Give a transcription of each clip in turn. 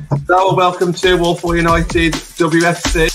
Hello and welcome to Walpole United WFC.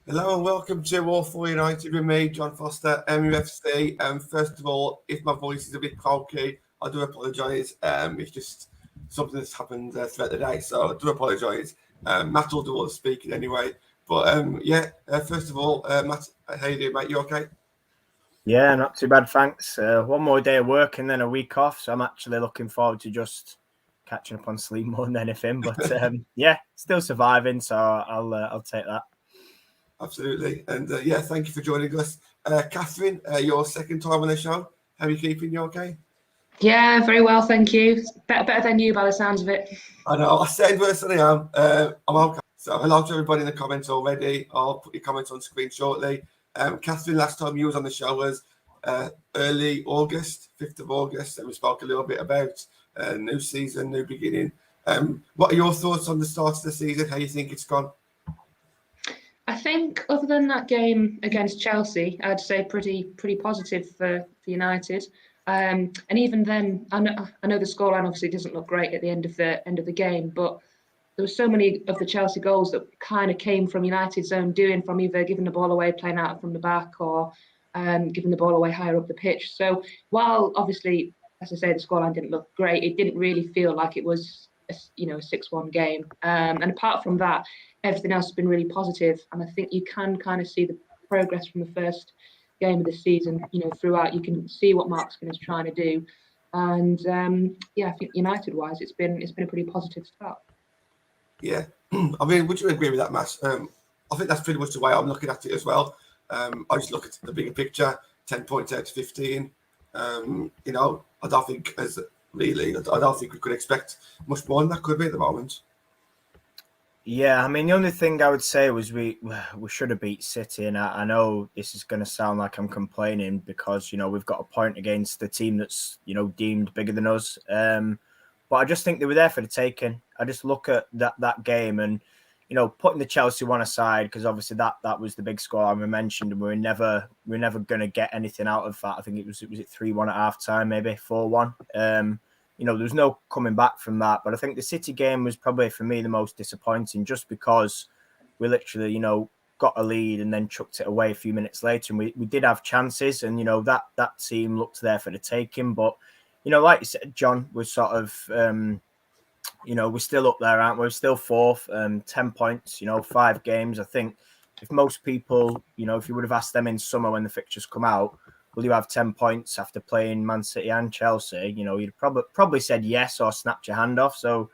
Hello and welcome to Walpole United with me, John Foster, MUFC. First of all, if my voice is a bit croaky, I do apologise. It's just something that's happened throughout the day, so I do apologise. Matt will do all the speaking anyway. But first of all, Matt, how you doing, mate? You okay? Yeah, not too bad, thanks. One more day of work and then a week off, so I'm actually looking forward to just catching up on sleep more than anything. But yeah, still surviving, so I'll take that. Absolutely. And thank you for joining us. Catherine, your second time on the show. How are you keeping? You okay? Yeah, very well, thank you. Better than you by the sounds of it. I know. I said worse than I am. I'm okay. So hello to everybody in the comments already. I'll put your comments on screen shortly. Catherine, last time you was on the show was early August, 5th of August, and we spoke a little bit about new season, new beginning. What are your thoughts on the start of the season? How you think it's gone? I think other than that game against Chelsea, I'd say pretty positive for United. And even then, I know the scoreline obviously doesn't look great at the end of the game, but there were so many of the Chelsea goals that kind of came from United's own doing, from either giving the ball away, playing out from the back, or giving the ball away higher up the pitch. So while obviously, as I say, the scoreline didn't look great, it didn't really feel like it was a 6-1 game. And apart from that, everything else has been really positive, and I think you can kind of see the progress from the first game of the season. Throughout, you can see what Mark Skinner is trying to do, and I think United-wise, it's been a pretty positive start. Yeah, I mean, would you agree with that, Matt? I think that's pretty much the way I'm looking at it as well. I just look at the bigger picture, 10 points out of 15. I don't think I don't think we could expect much more than that, could be, at the moment. Yeah, I mean, the only thing I would say was we should have beat City, and I know this is going to sound like I'm complaining because, we've got a point against the team that's, deemed bigger than us. But I just think they were there for the taking. I just look at that game and, putting the Chelsea one aside, because obviously that was the big score I mentioned, and we're never going to get anything out of that. I think it was 3-1 at half time, maybe 4-1. There was no coming back from that. But I think the City game was probably, for me, the most disappointing, just because we literally, got a lead and then chucked it away a few minutes later. And we did have chances, and, that team looked there for the taking. But, like you said, John, we're sort of, we're still up there, aren't we? We're still fourth, 10 points, 5 games. I think if most people, if you would have asked them in summer when the fixtures come out, will you have 10 points after playing Man City and Chelsea? You'd probably said yes or snapped your hand off. So,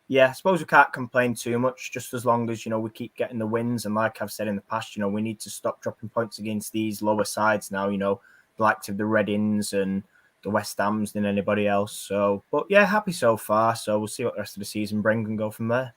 yeah, I suppose we can't complain too much, just as long as, we keep getting the wins. And like I've said in the past, we need to stop dropping points against these lower sides now, the likes of the Readings and the West Hams than anybody else. So, but yeah, happy so far. So we'll see what the rest of the season brings and go from there.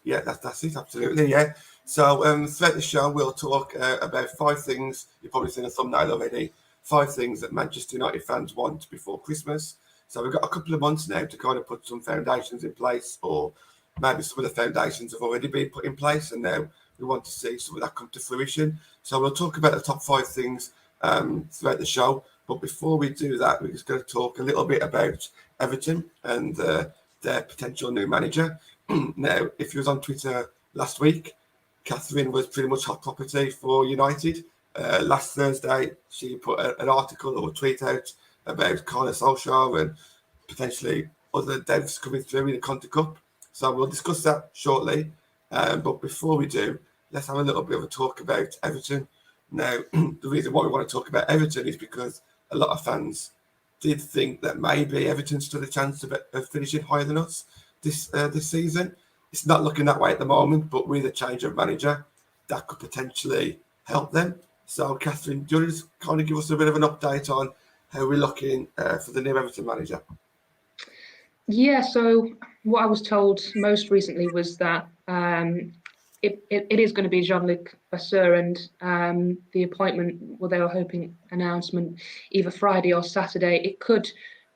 Yeah, that's it, absolutely, yeah. So throughout the show, we'll talk about 5 things. You've probably seen a thumbnail already. 5 things that Manchester United fans want before Christmas. So we've got a couple of months now to kind of put some foundations in place, or maybe some of the foundations have already been put in place, and now we want to see some of that come to fruition. So we'll talk about the top 5 things throughout the show. But before we do that, we're just going to talk a little bit about Everton and their potential new manager. Now, if you was on Twitter last week, Catherine was pretty much hot property for United. Last Thursday, she put an article or a tweet out about Carlo Solskjaer and potentially other devs coming through in the Conte Cup. So we'll discuss that shortly. But before we do, let's have a little bit of a talk about Everton. Now, the reason why we want to talk about Everton is because a lot of fans did think that maybe Everton stood a chance of finishing higher than us this season. It's not looking that way at the moment, but with a change of manager, that could potentially help them. So, Catherine, do you want to just kind of give us a bit of an update on how we're looking for the new Everton manager? Yeah, so what I was told most recently was that it is going to be Jean-Luc Vasseur, and the appointment, well, they were hoping announcement either Friday or Saturday. It could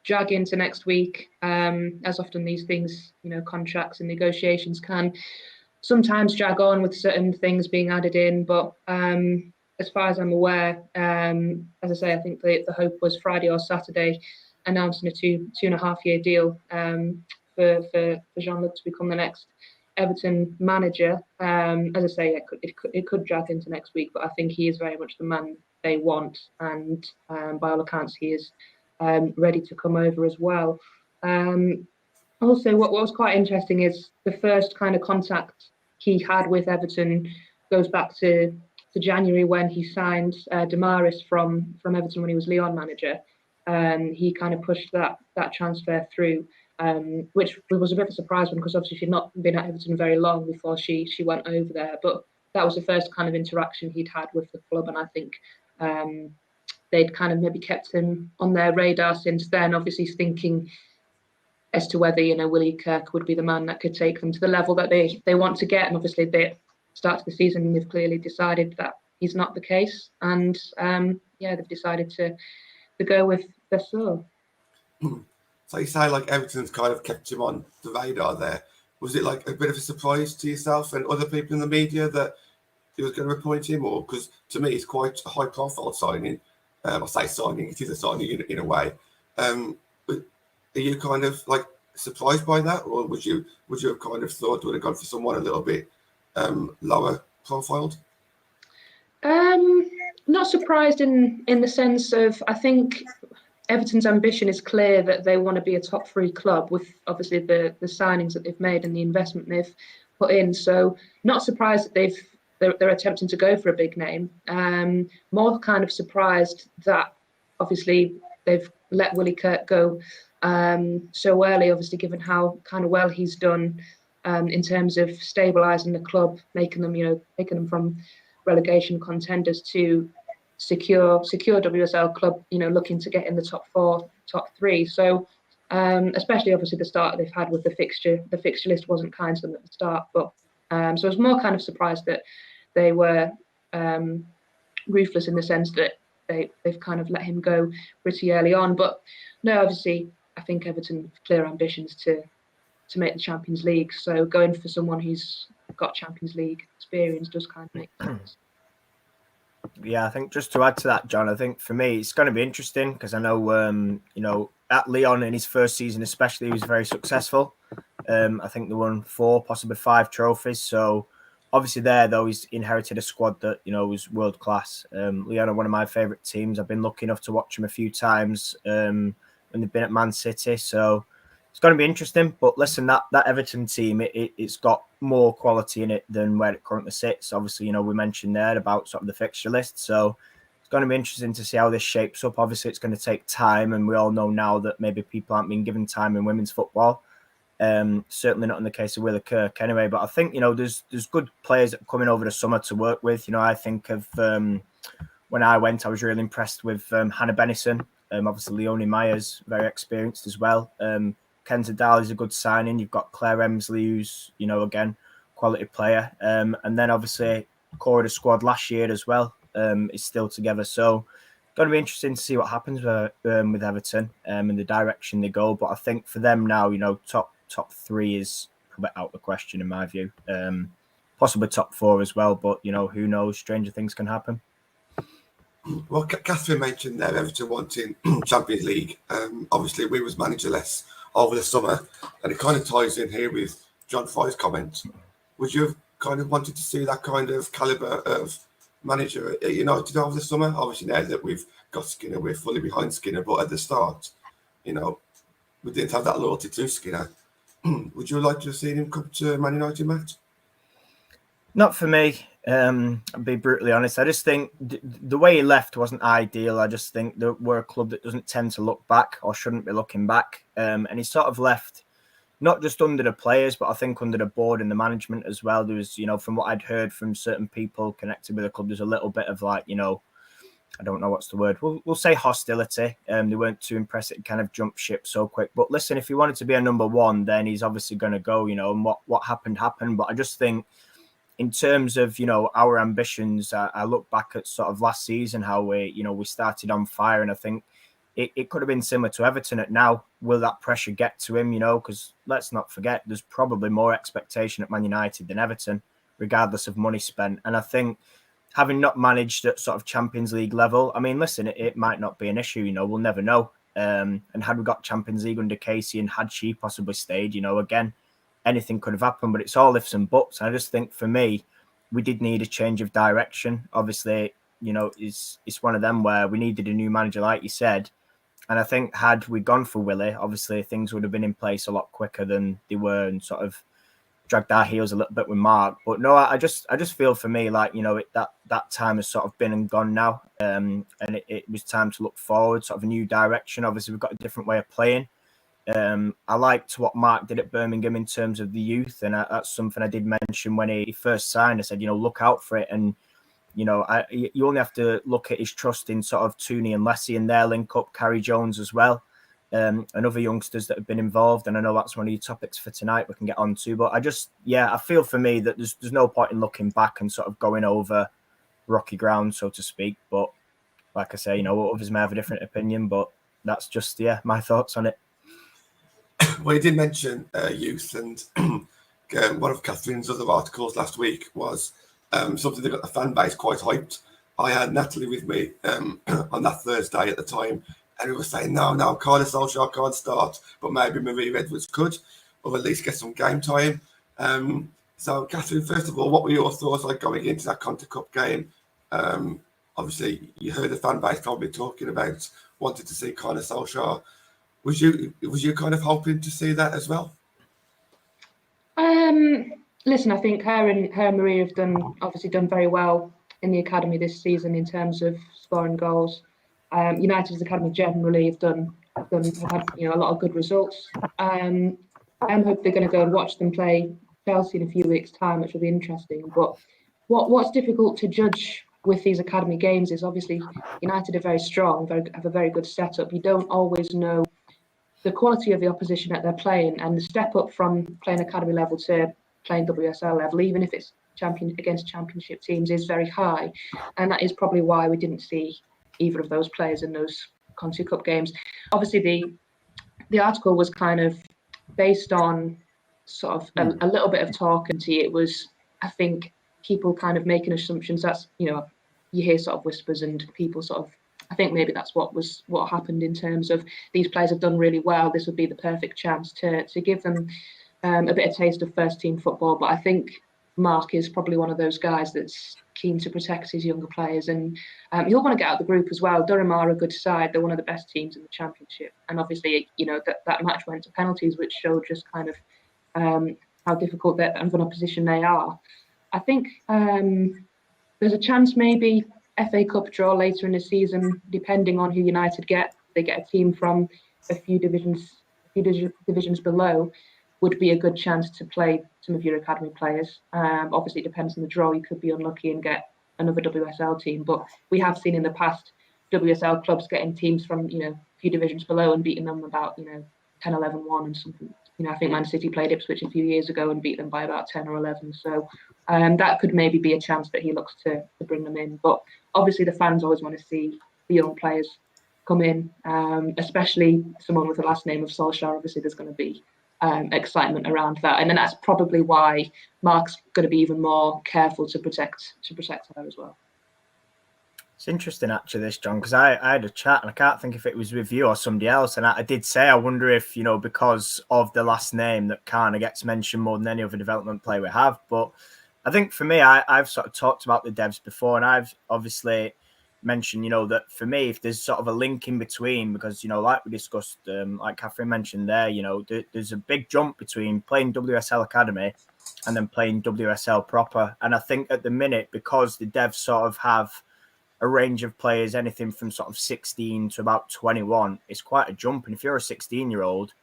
drag into next week. As often these things, contracts and negotiations can sometimes drag on with certain things being added in. But as far as I'm aware, as I say, I think the hope was Friday or Saturday announcing a 2.5 year deal for Jean-Luc to become the next Everton manager. As I say, it could drag into next week, but I think he is very much the man they want, and by all accounts, he is ready to come over as well. Also, what was quite interesting is the first kind of contact he had with Everton goes back to January when he signed Damaris from Everton when he was Lyon manager. He kind of pushed that transfer through, which was a bit of a surprise one because obviously she'd not been at Everton very long before she went over there. But that was the first kind of interaction he'd had with the club, and I think they'd kind of maybe kept him on their radar since then, obviously thinking as to whether, Willie Kirk would be the man that could take them to the level that they want to get. And obviously they start of the season, they've clearly decided that he's not the case. And they've decided to go with Vasseur. So you say like Everton's kind of kept him on the radar there. Was it like a bit of a surprise to yourself and other people in the media that he was going to appoint him? Or because to me it's quite a high profile signing. I say signing, it is a signing in a way. Are you kind of like surprised by that, or would you have kind of thought would have gone for someone a little bit lower profiled? Not surprised in the sense of, I think Everton's ambition is clear that they want to be a top 3 club with obviously the signings that they've made and the investment they've put in. So not surprised that they're attempting to go for a big name. More kind of surprised that obviously they've let Willie Kirk go so early, obviously given how kind of well he's done in terms of stabilising the club, making them from relegation contenders to secure WSL club, looking to get in the top 4, top 3. So especially obviously the start they've had with the fixture list wasn't kind to them at the start, but so I was more kind of surprised that they were ruthless in the sense that they've kind of let him go pretty early on. But no, obviously I think Everton have clear ambitions to make the Champions League, so going for someone who's got Champions League experience does kind of make sense. Yeah, I think just to add to that, John, I think for me it's going to be interesting because I know, at Lyon in his first season especially, he was very successful. I think they won 4, possibly 5 trophies. So obviously though, he's inherited a squad that, was world class. Lyon are one of my favourite teams. I've been lucky enough to watch them a few times when they've been at Man City. So it's going to be interesting. But listen, that Everton team, it's got more quality in it than where it currently sits. Obviously, we mentioned there about sort of the fixture list. So it's going to be interesting to see how this shapes up. Obviously, it's going to take time. And we all know now that maybe people aren't being given time in women's football. Certainly not in the case of Willie Kirk anyway. But I think, there's good players that are coming over the summer to work with. I think of when I went, I was really impressed with Hannah Bennison. Obviously, Leonie Myers, very experienced as well. Kenza Dahl is a good signing. You've got Claire Emsley, who's, again, quality player. And then obviously core of the squad last year as well is still together. So going to be interesting to see what happens with Everton and the direction they go. But I think for them now, top 3 is probably out of the question in my view. Possibly top 4 as well. But, who knows? Stranger things can happen. Well, Catherine mentioned there Everton wanting Champions League. Obviously, we was managerless over the summer, and it kind of ties in here with John Fry's comment. Would you have kind of wanted to see that kind of calibre of manager at United over the summer? Obviously, now that we've got Skinner, we're fully behind Skinner, but at the start, we didn't have that loyalty to Skinner. Would you like to have seen him come to Man United, Matt? Not for me. I'll be brutally honest. I just think the way he left wasn't ideal. I just think that we're a club that doesn't tend to look back or shouldn't be looking back. And he sort of left not just under the players, but I think under the board and the management as well. There was, from what I'd heard from certain people connected with the club, there's a little bit of like, I don't know what's the word. We'll say hostility. They weren't too impressed. It kind of jumped ship so quick. But listen, if he wanted to be a number 1, then he's obviously going to go, and what happened. But I just think, in terms of, our ambitions, I look back at sort of last season, how we started on fire. And I think it could have been similar to Everton at now. Will that pressure get to him, because let's not forget, there's probably more expectation at Man United than Everton, regardless of money spent. And I think having not managed at sort of Champions League level, I mean, listen, it might not be an issue, we'll never know. And had we got Champions League under Casey and had she possibly stayed, again, anything could have happened, but it's all ifs and buts. And I just think for me, we did need a change of direction. Obviously, it's one of them where we needed a new manager, like you said. And I think had we gone for Willie, obviously things would have been in place a lot quicker than they were, and sort of dragged our heels a little bit with Mark. But no, I just feel for me like, that time has sort of been and gone now. And it was time to look forward, sort of a new direction. Obviously, we've got a different way of playing. I liked what Mark did at Birmingham in terms of the youth. And that's something I did mention when he first signed. I said, look out for it. And you only have to look at his trust in sort of Tooney and Lessie and their link up, Carrie Jones as well, and other youngsters that have been involved. And I know that's one of your topics for tonight we can get on to. But I feel for me that there's no point in looking back and sort of going over rocky ground, so to speak. But like I say, others may have a different opinion, but that's just, my thoughts on it. Well, you did mention youth, and one of Catherine's other articles last week was something that got the fan base quite hyped. I had Natalie with me on that Thursday at the time, and we were saying, no, Carlo Solskjaer can't start, but maybe Maria Edwards could, or at least get some game time. So, Catherine, first of all, what were your thoughts like going into that Conti Cup game? Obviously, you heard the fan base probably talking about wanting to see Carlo Solskjaer. Was you kind of hoping to see that as well? Listen, I think her and Maria have done very well in the academy this season in terms of scoring goals. United's academy generally have had a lot of good results. I hope they're going to go and watch them play Chelsea in a few weeks' time, which will be interesting. But what's difficult to judge with these academy games is obviously United are very strong, have a very good setup. You don't always know the quality of the opposition that they're playing, and the step up from playing academy level to playing WSL level, even if it's against championship teams, is very high. And that is probably why we didn't see either of those players in those Conti Cup games. Obviously, the article was kind of based on sort of a little bit of talk, and it was, I think, people kind of making assumptions. That's, you hear sort of whispers and people sort of, I think maybe that's what happened in terms of these players have done really well. This would be the perfect chance to give them a bit of taste of first team football. But I think Mark is probably one of those guys that's keen to protect his younger players, and he'll want to get out of the group as well. Durham are a good side. They're one of the best teams in the championship. And obviously, that match went to penalties, which showed just kind of how difficult of an opposition they are. I think there's a chance maybe FA Cup draw later in the season, depending on who United get. They get a team from a few divisions below, would be a good chance to play some of your academy players. Obviously, it depends on the draw. You could be unlucky and get another WSL team, but we have seen in the past WSL clubs getting teams from a few divisions below and beating them about 10-11-1 and something. I think Man City played Ipswich a few years ago and beat them by about 10 or 11. So that could maybe be a chance that he looks to bring them in. But obviously, the fans always want to see the young players come in, especially someone with the last name of Solskjaer. Obviously, there's going to be excitement around that, and then that's probably why Mark's going to be even more careful to protect her as well. It's interesting, actually, this, John, because I had a chat, and I can't think if it was with you or somebody else, and I did say I wonder if, because of the last name that kind of gets mentioned more than any other development player we have. But I think for me, I've sort of talked about the devs before, and I've obviously mentioned, that for me, if there's sort of a link in between, because, like we discussed, like Catherine mentioned there, there's a big jump between playing WSL Academy and then playing WSL proper. And I think at the minute, because the devs sort of have a range of players, anything from sort of 16 to about 21, it's quite a jump. And if you're a 16-year-old,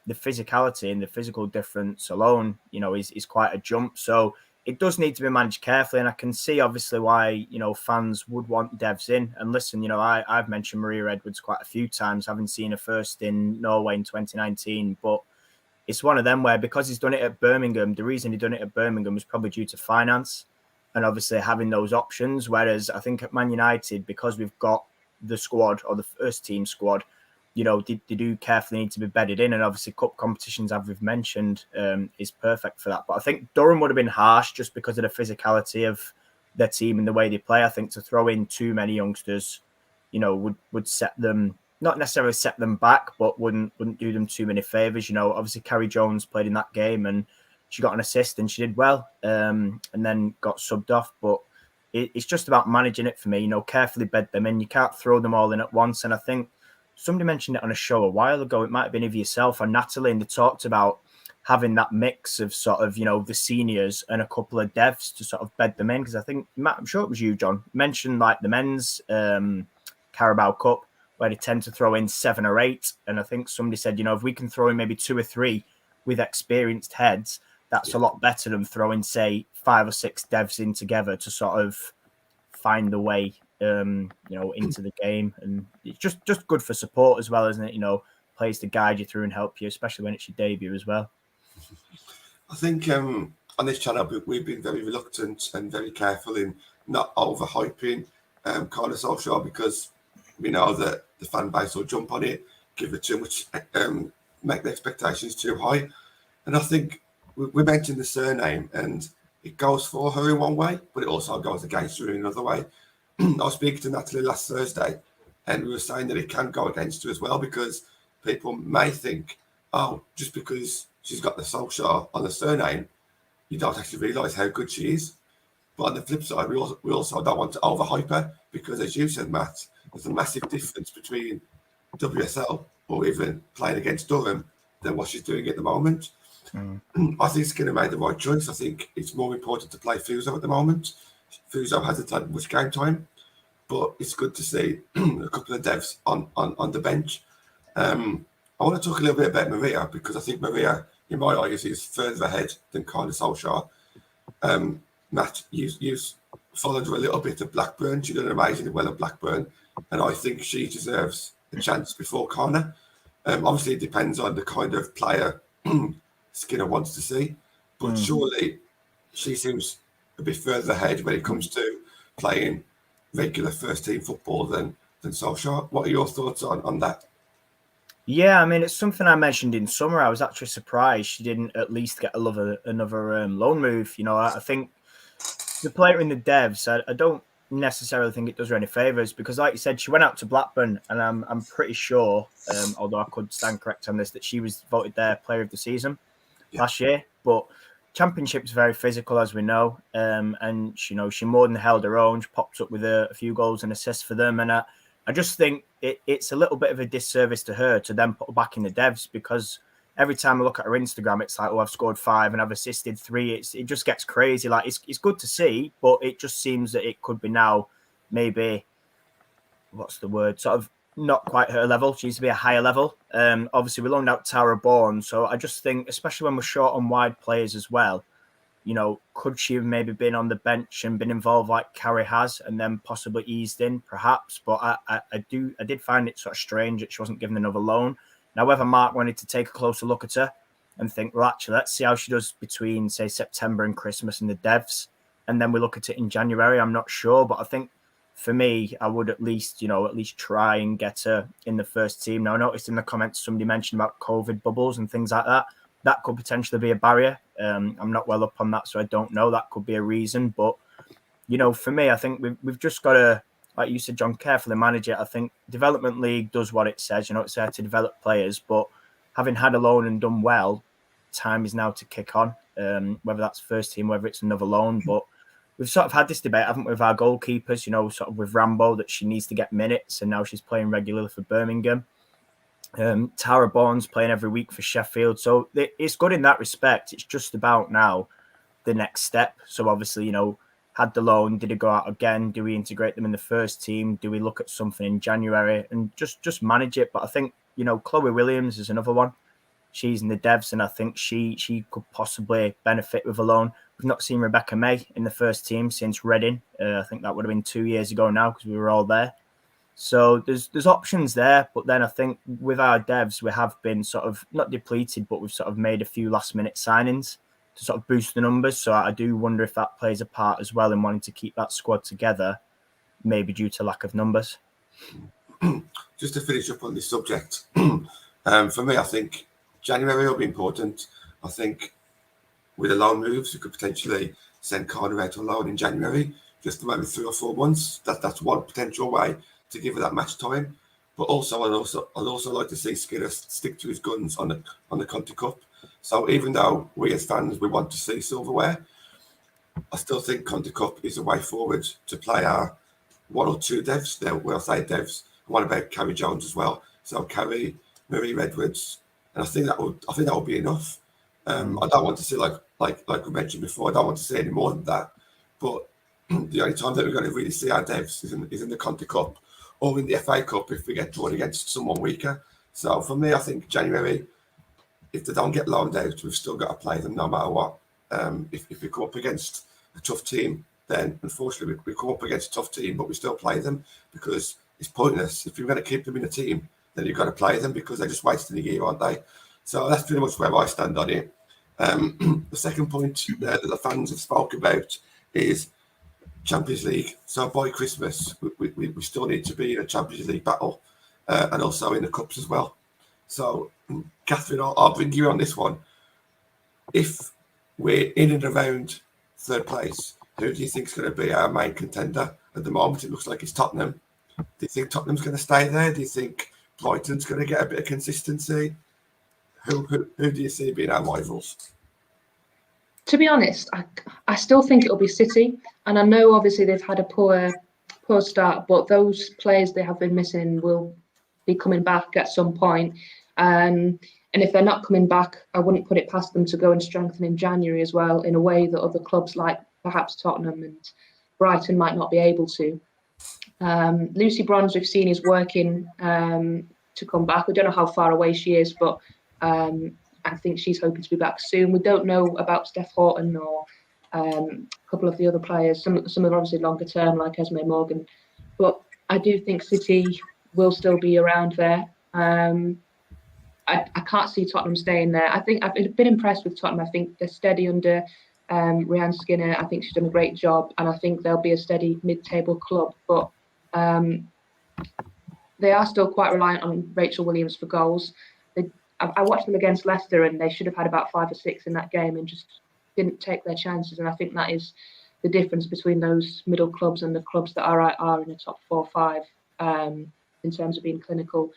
the physicality and the physical difference alone, is quite a jump. So it does need to be managed carefully. And I can see obviously why, fans would want devs in. And listen, I've mentioned Maria Edwards quite a few times, having seen her first in Norway in 2019, but it's one of them where, because he's done it at Birmingham, the reason he done it at Birmingham was probably due to finance and obviously having those options. Whereas I think at Man United, because we've got the squad, or the first team squad, you know, they do carefully need to be bedded in. And obviously cup competitions, as we've mentioned, is perfect for that. But I think Durham would have been harsh just because of the physicality of their team and the way they play. I think to throw in too many youngsters, you know, would set them, not necessarily set them back, but wouldn't do them too many favours. You know, obviously Carrie Jones played in that game and she got an assist and she did well, and then got subbed off. But it's just about managing it for me, you know, carefully bed them in. You can't throw them all in at once. And I think somebody mentioned it on a show a while ago. It might have been either yourself or Natalie, and they talked about having that mix of sort of, you know, the seniors and a couple of devs to sort of bed them in. Because I think, Matt, I'm sure it was you, John, mentioned like the men's Carabao Cup, where they tend to throw in 7 or 8. And I think somebody said, you know, if we can throw in maybe 2 or 3 with experienced heads, that's a lot better than throwing, say, 5 or 6 devs in together to sort of find the way, you know, into the game. And it's just good for support as well, isn't it? You know, players to guide you through and help you, especially when it's your debut as well. I think on this channel, we've been very reluctant and very careful in not overhyping Carla Solskjaer, because we know that the fan base will jump on it, give it too much, make the expectations too high. And I think we mentioned the surname, and it goes for her in one way, but it also goes against her in another way. I was speaking to Natalie last Thursday, and we were saying that it can go against her as well, because people may think, oh, just because she's got the Solskjaer on the surname, you don't actually realise how good she is. But on the flip side, we also don't want to overhype her, because as you said, Matt, there's a massive difference between WSL or even playing against Durham than what she's doing at the moment. I think Skinner made the right choice. I think it's more important to play Fuso at the moment. Fuso hasn't had much game time, but it's good to see a couple of devs on the bench. I want to talk a little bit about Maria, because I think Maria, in my eyes, is further ahead than Carla Solskjaer. Matt, you followed her a little bit at Blackburn. She did amazingly well at Blackburn, and I think she deserves a chance before Carla. Obviously, it depends on the kind of player Skinner wants to see, but surely she seems a bit further ahead when it comes to playing regular first team football than Solskjaer. What are your thoughts on that? Yeah, I mean, it's something I mentioned in summer. I was actually surprised she didn't at least get another loan move. You know, I think the player in the devs, I don't necessarily think it does her any favours, because, like you said, she went out to Blackburn, and I'm pretty sure, although I could stand correct on this, that she was voted their player of the season last year. But Championship's very physical, as we know, and you know, she more than held her own. She popped up with a few goals and assists for them, and I just think it's a little bit of a disservice to her to then put her back in the devs, because every time I look at her Instagram, it's like, oh, I've scored 5 and I've assisted 3. It just gets crazy. Like, it's good to see, but it just seems that it could be now maybe, what's the word, sort of not quite her level. She needs to be a higher level. Obviously, we loaned out Tara Bourne, so I just think, especially when we're short on wide players as well, you know, could she have maybe been on the bench and been involved like Carrie has, and then possibly eased in, perhaps? But I did find it sort of strange that she wasn't given another loan. Now, whether Mark wanted to take a closer look at her and think, well, actually, let's see how she does between, say, September and Christmas in the devs, and then we look at it in January, I'm not sure. But I think for me, I would at least try and get her in the first team. Now, I noticed in the comments somebody mentioned about COVID bubbles and things like that. That could potentially be a barrier. I'm not well up on that, so I don't know. That could be a reason. But, you know, for me, I think we've just got to, like you said, John, carefully manage it. I think Development League does what it says. You know, it's there to develop players. But having had a loan and done well, time is now to kick on, whether that's first team, whether it's another loan. But we've sort of had this debate, haven't we, with our goalkeepers, you know, sort of with Rambo, that she needs to get minutes, and now she's playing regularly for Birmingham. Tara Bourne's playing every week for Sheffield. So it's good in that respect. It's just about now the next step. So obviously, you know, had the loan, did it go out again? Do we integrate them in the first team? Do we look at something in January and just manage it? But I think, you know, Chloe Williams is another one. She's in the devs, and I think she could possibly benefit with a loan. We've not seen Rebecca May in the first team since Reading. I think that would have been 2 years ago now, because we were all there. So there's options there, but then I think with our devs, we have been sort of not depleted, but we've sort of made a few last minute signings to sort of boost the numbers. So I do wonder if that plays a part as well in wanting to keep that squad together, maybe due to lack of numbers. just to finish up on this subject, for me, I think January will be important. I think with the loan moves, you could potentially send Carter out on loan in January, just for maybe 3 or 4 months. That's one potential way to give her that match time. But also, I'd also like to see Skinner stick to his guns on the Conti Cup. So even though we as fans we want to see silverware, I still think Conti Cup is a way forward to play our 1 or 2 devs. Now, when I say devs, one about Carrie Jones as well. So Carrie, Marie Edwards, and I think that would be enough. I don't want to see like we mentioned before. I don't want to see any more than that. But the only time that we're going to really see our devs is in the Conti Cup or in the FA Cup if we get drawn against someone weaker. So for me, I think January, if they don't get loaned out, we've still got to play them no matter what. If we come up against a tough team, then unfortunately we come up against a tough team, but we still play them because it's pointless. If you're going to keep them in a team, then you've got to play them because they're just wasting a year, aren't they? So that's pretty much where I stand on it. The second point that the fans have spoke about is Champions League. So by Christmas, we still need to be in a Champions League battle and also in the Cups as well. So, Catherine, I'll bring you on this one. If we're in and around third place, who do you think is going to be our main contender? At the moment, it looks like it's Tottenham. Do you think Tottenham's going to stay there? Do you think Brighton's going to get a bit of consistency? Who do you see being our rivals? To be honest, I still think it'll be City, and I know obviously they've had a poor start, but those players they have been missing will be coming back at some point. And if they're not coming back, I wouldn't put it past them to go and strengthen in January as well, in a way that other clubs like perhaps Tottenham and Brighton might not be able to. Lucy Bronze, we've seen, is working to come back. We don't know how far away she is, but I think she's hoping to be back soon. We don't know about Steph Horton or a couple of the other players. Some are obviously longer term, like Esme Morgan. But I do think City will still be around there. I can't see Tottenham staying there. I think I've been impressed with Tottenham. I think they're steady under Rhiannon Skinner. I think she's done a great job, and I think they'll be a steady mid-table club. But they are still quite reliant on Rachel Williams for goals. I watched them against Leicester, and they should have had about 5 or 6 in that game and just didn't take their chances. And I think that is the difference between those middle clubs and the clubs that are in the top 4 or 5 in terms of being clinical.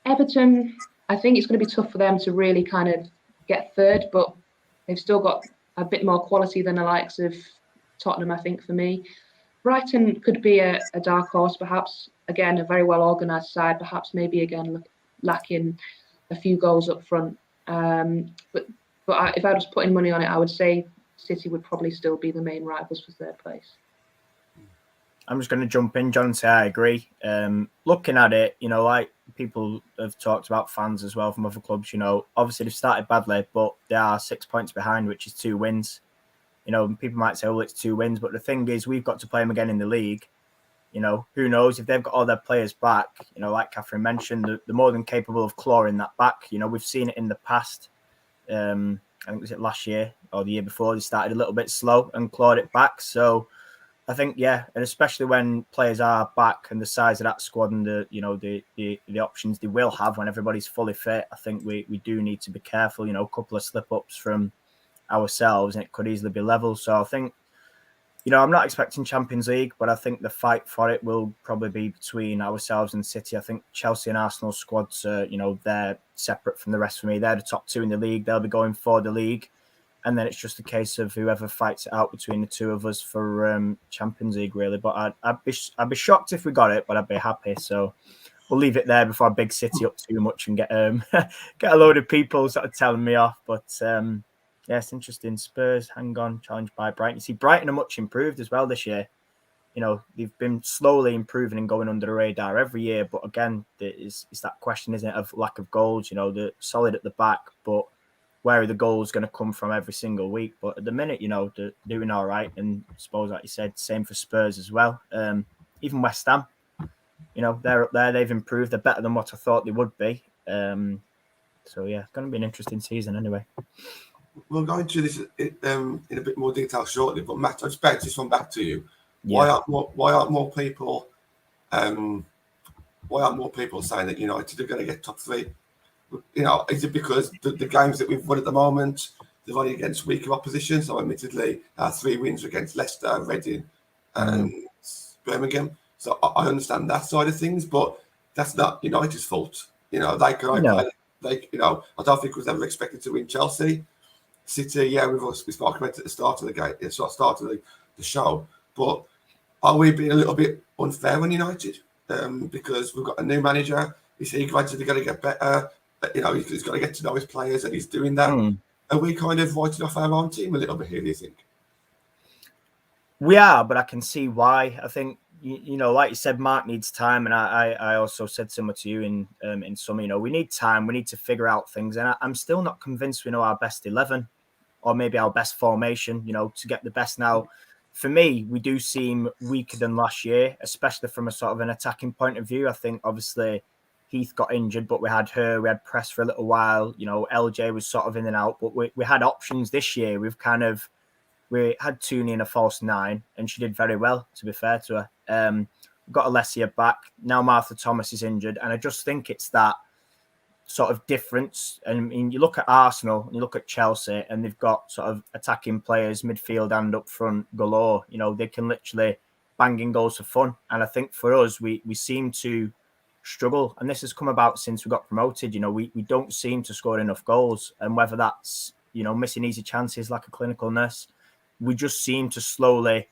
Everton, I think it's going to be tough for them to really kind of get third, but they've still got a bit more quality than the likes of Tottenham, I think, for me. Brighton could be a dark horse, perhaps. Again, a very well organised side, perhaps maybe again lacking a few goals up front. But if I was putting money on it, I would say City would probably still be the main rivals for third place. I'm just going to jump in, John, and say I agree. Looking at it, like people have talked about, fans as well from other clubs, obviously they've started badly, but they are 6 points behind, which is 2 wins. People might say, well, it's 2 wins, but the thing is, we've got to play them again in the league. Who knows if they've got all their players back, like Catherine mentioned, they're more than capable of clawing that back. We've seen it in the past. I think it was last year or the year before, they started a little bit slow and clawed it back. So I think, yeah, and especially when players are back and the size of that squad and the options they will have when everybody's fully fit, I think we do need to be careful. A couple of slip-ups from ourselves and it could easily be level. So I think, I'm not expecting Champions League, but I think the fight for it will probably be between ourselves and City. I think Chelsea and Arsenal squads, they're separate from the rest for me. They're the top 2 in the league. They'll be going for the league. And then it's just a case of whoever fights it out between the 2 of us for Champions League, really. But I'd be shocked if we got it, but I'd be happy. So we'll leave it there before I big City up too much and get get a load of people sort of telling me off. But yeah, it's interesting. Spurs, hang on, challenged by Brighton. You see, Brighton are much improved as well this year. They've been slowly improving and going under the radar every year. But again, it's that question, isn't it, of lack of goals. They're solid at the back, but where are the goals going to come from every single week? But at the minute, they're doing all right. And I suppose, like you said, same for Spurs as well. Even West Ham, they're up there. They've improved. They're better than what I thought they would be. So, yeah, it's going to be an interesting season anyway. We'll go into this in a bit more detail shortly, but Matt, I just bounce this one back to you. Yeah. Why aren't more people why aren't more people saying that United are going to get top 3? Is it because the games that we've won at the moment, they've only against weaker opposition? So admittedly, our 3 wins against Leicester, Reading and Birmingham. So I understand that side of things, but that's not United's fault. They can only play. I don't think we was ever expected to win Chelsea. City, we spoke about it at the start of the game, start of the show. But are we being a little bit unfair on United? Because we've got a new manager. Is he gradually going to get better? He's got to get to know his players, and he's doing that. Are we kind of writing off our own team a little bit here, do you think? We are, but I can see why. I think, like you said, Mark needs time. And I also said similar to you in summer, we need time. We need to figure out things. And I'm still not convinced we know our best 11 or maybe our best formation, to get the best. Now, for me, we do seem weaker than last year, especially from a sort of an attacking point of view. I think, obviously, Heath got injured, but we had Press for a little while. LJ was sort of in and out, but we had options this year. We had Tooney in a false 9, and she did very well, to be fair to her. We've got Alessia back. Now Martha Thomas is injured, and I just think it's that sort of difference. And I mean, you look at Arsenal, and you look at Chelsea, and they've got sort of attacking players, midfield and up front galore. They can literally bang in goals for fun. And I think for us, we seem to struggle, and this has come about since we got promoted. We don't seem to score enough goals, and whether that's missing easy chances like a clinicalness, we just seem to slowly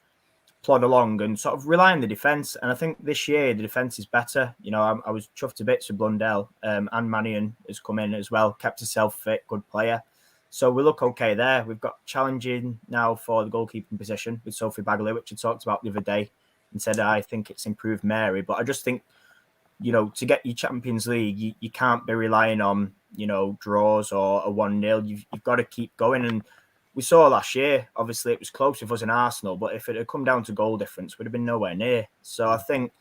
plod along and sort of rely on the defence. And I think this year the defence is better. I was chuffed to bits with Blundell, and Mannion has come in as well, kept himself fit, good player. So we look okay there. We've got challenging now for the goalkeeping position with Sophie Bagley, which I talked about the other day, and said I think it's improved Mary. But I just think, to get your Champions League, you can't be relying on, draws or a 1-0. You've got to keep going. And we saw last year, obviously, it was close with us in Arsenal, but if it had come down to goal difference, we'd have been nowhere near. So I think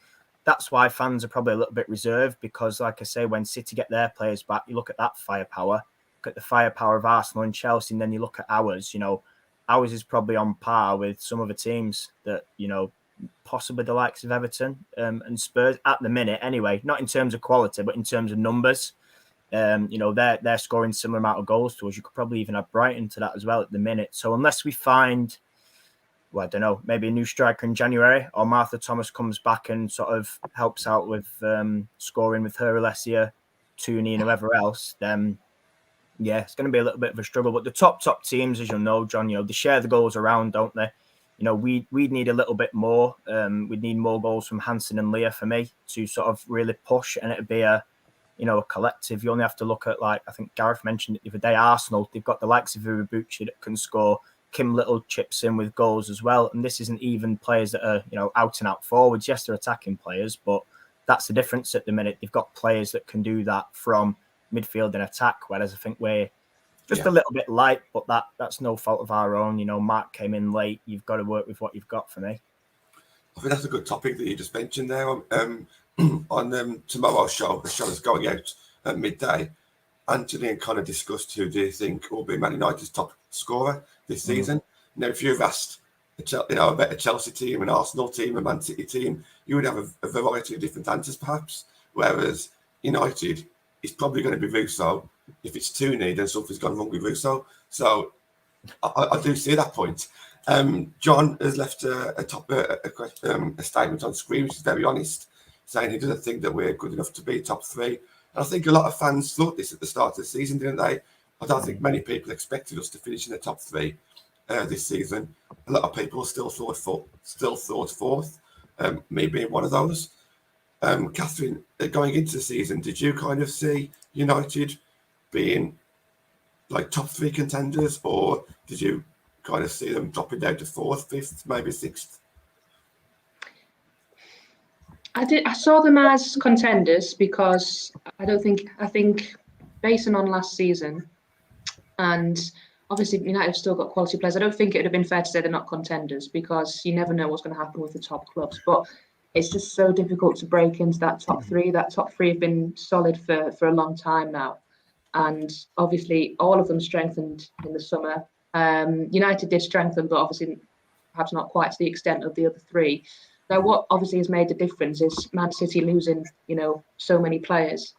that's why fans are probably a little bit reserved, because, like I say, when City get their players back, you look at that firepower, look at the firepower of Arsenal and Chelsea, and then you look at ours. Ours is probably on par with some other teams that, possibly the likes of Everton and Spurs at the minute anyway, not in terms of quality, but in terms of numbers. They're scoring similar amount of goals to us. You could probably even have Brighton to that as well at the minute. So unless we find, I don't know, maybe a new striker in January, or Martha Thomas comes back and sort of helps out with scoring with her, Alessia, Tooney and whoever else, then it's going to be a little bit of a struggle. But the top teams, as you'll know, John, they share the goals around, don't they? We'd need a little bit more. We'd need more goals from Hansen and Leah for me to sort of really push, and it'd be a collective. You only have to look at, like, I think Gareth mentioned it the other day, Arsenal, they've got the likes of Iwabuchi that can score. Kim Little chips in with goals as well. And this isn't even players that are, out and out forwards. Yes, they're attacking players, but that's the difference at the minute. They've got players that can do that from midfield and attack, whereas I think we're just a little bit light, but that's no fault of our own. Mark came in late. You've got to work with what you've got for me. I think that's a good topic that you just mentioned there. On tomorrow's show, the show is going out at midday. Anthony and Connor discussed who do you think will be Man United's top scorer this season. Now, if you've asked about a Chelsea team, an Arsenal team, a Man City team, you would have a variety of different answers perhaps, whereas United is probably going to be Russo. If it's Tooney, then something's gone wrong with Russo. So I do see that point. John has left a statement on screen, which is very honest, saying he doesn't think that we're good enough to be top 3. And I think a lot of fans thought this at the start of the season, didn't they? I don't think many people expected us to finish in the top 3 this season. A lot of people still thought fourth, me being one of those. Catherine, going into the season, did you kind of see United being like top 3 contenders, or did you kind of see them dropping down to 4th, 5th, maybe 6th? I saw them as contenders because I think basing on last season, and obviously United have still got quality players, I don't think it would have been fair to say they're not contenders, because you never know what's going to happen with the top clubs. But it's just so difficult to break into that top 3. That top 3 have been solid for a long time now. And obviously all of them strengthened in the summer. United did strengthen, but obviously perhaps not quite to the extent of the other 3. Now, what obviously has made the difference is Man City losing, so many players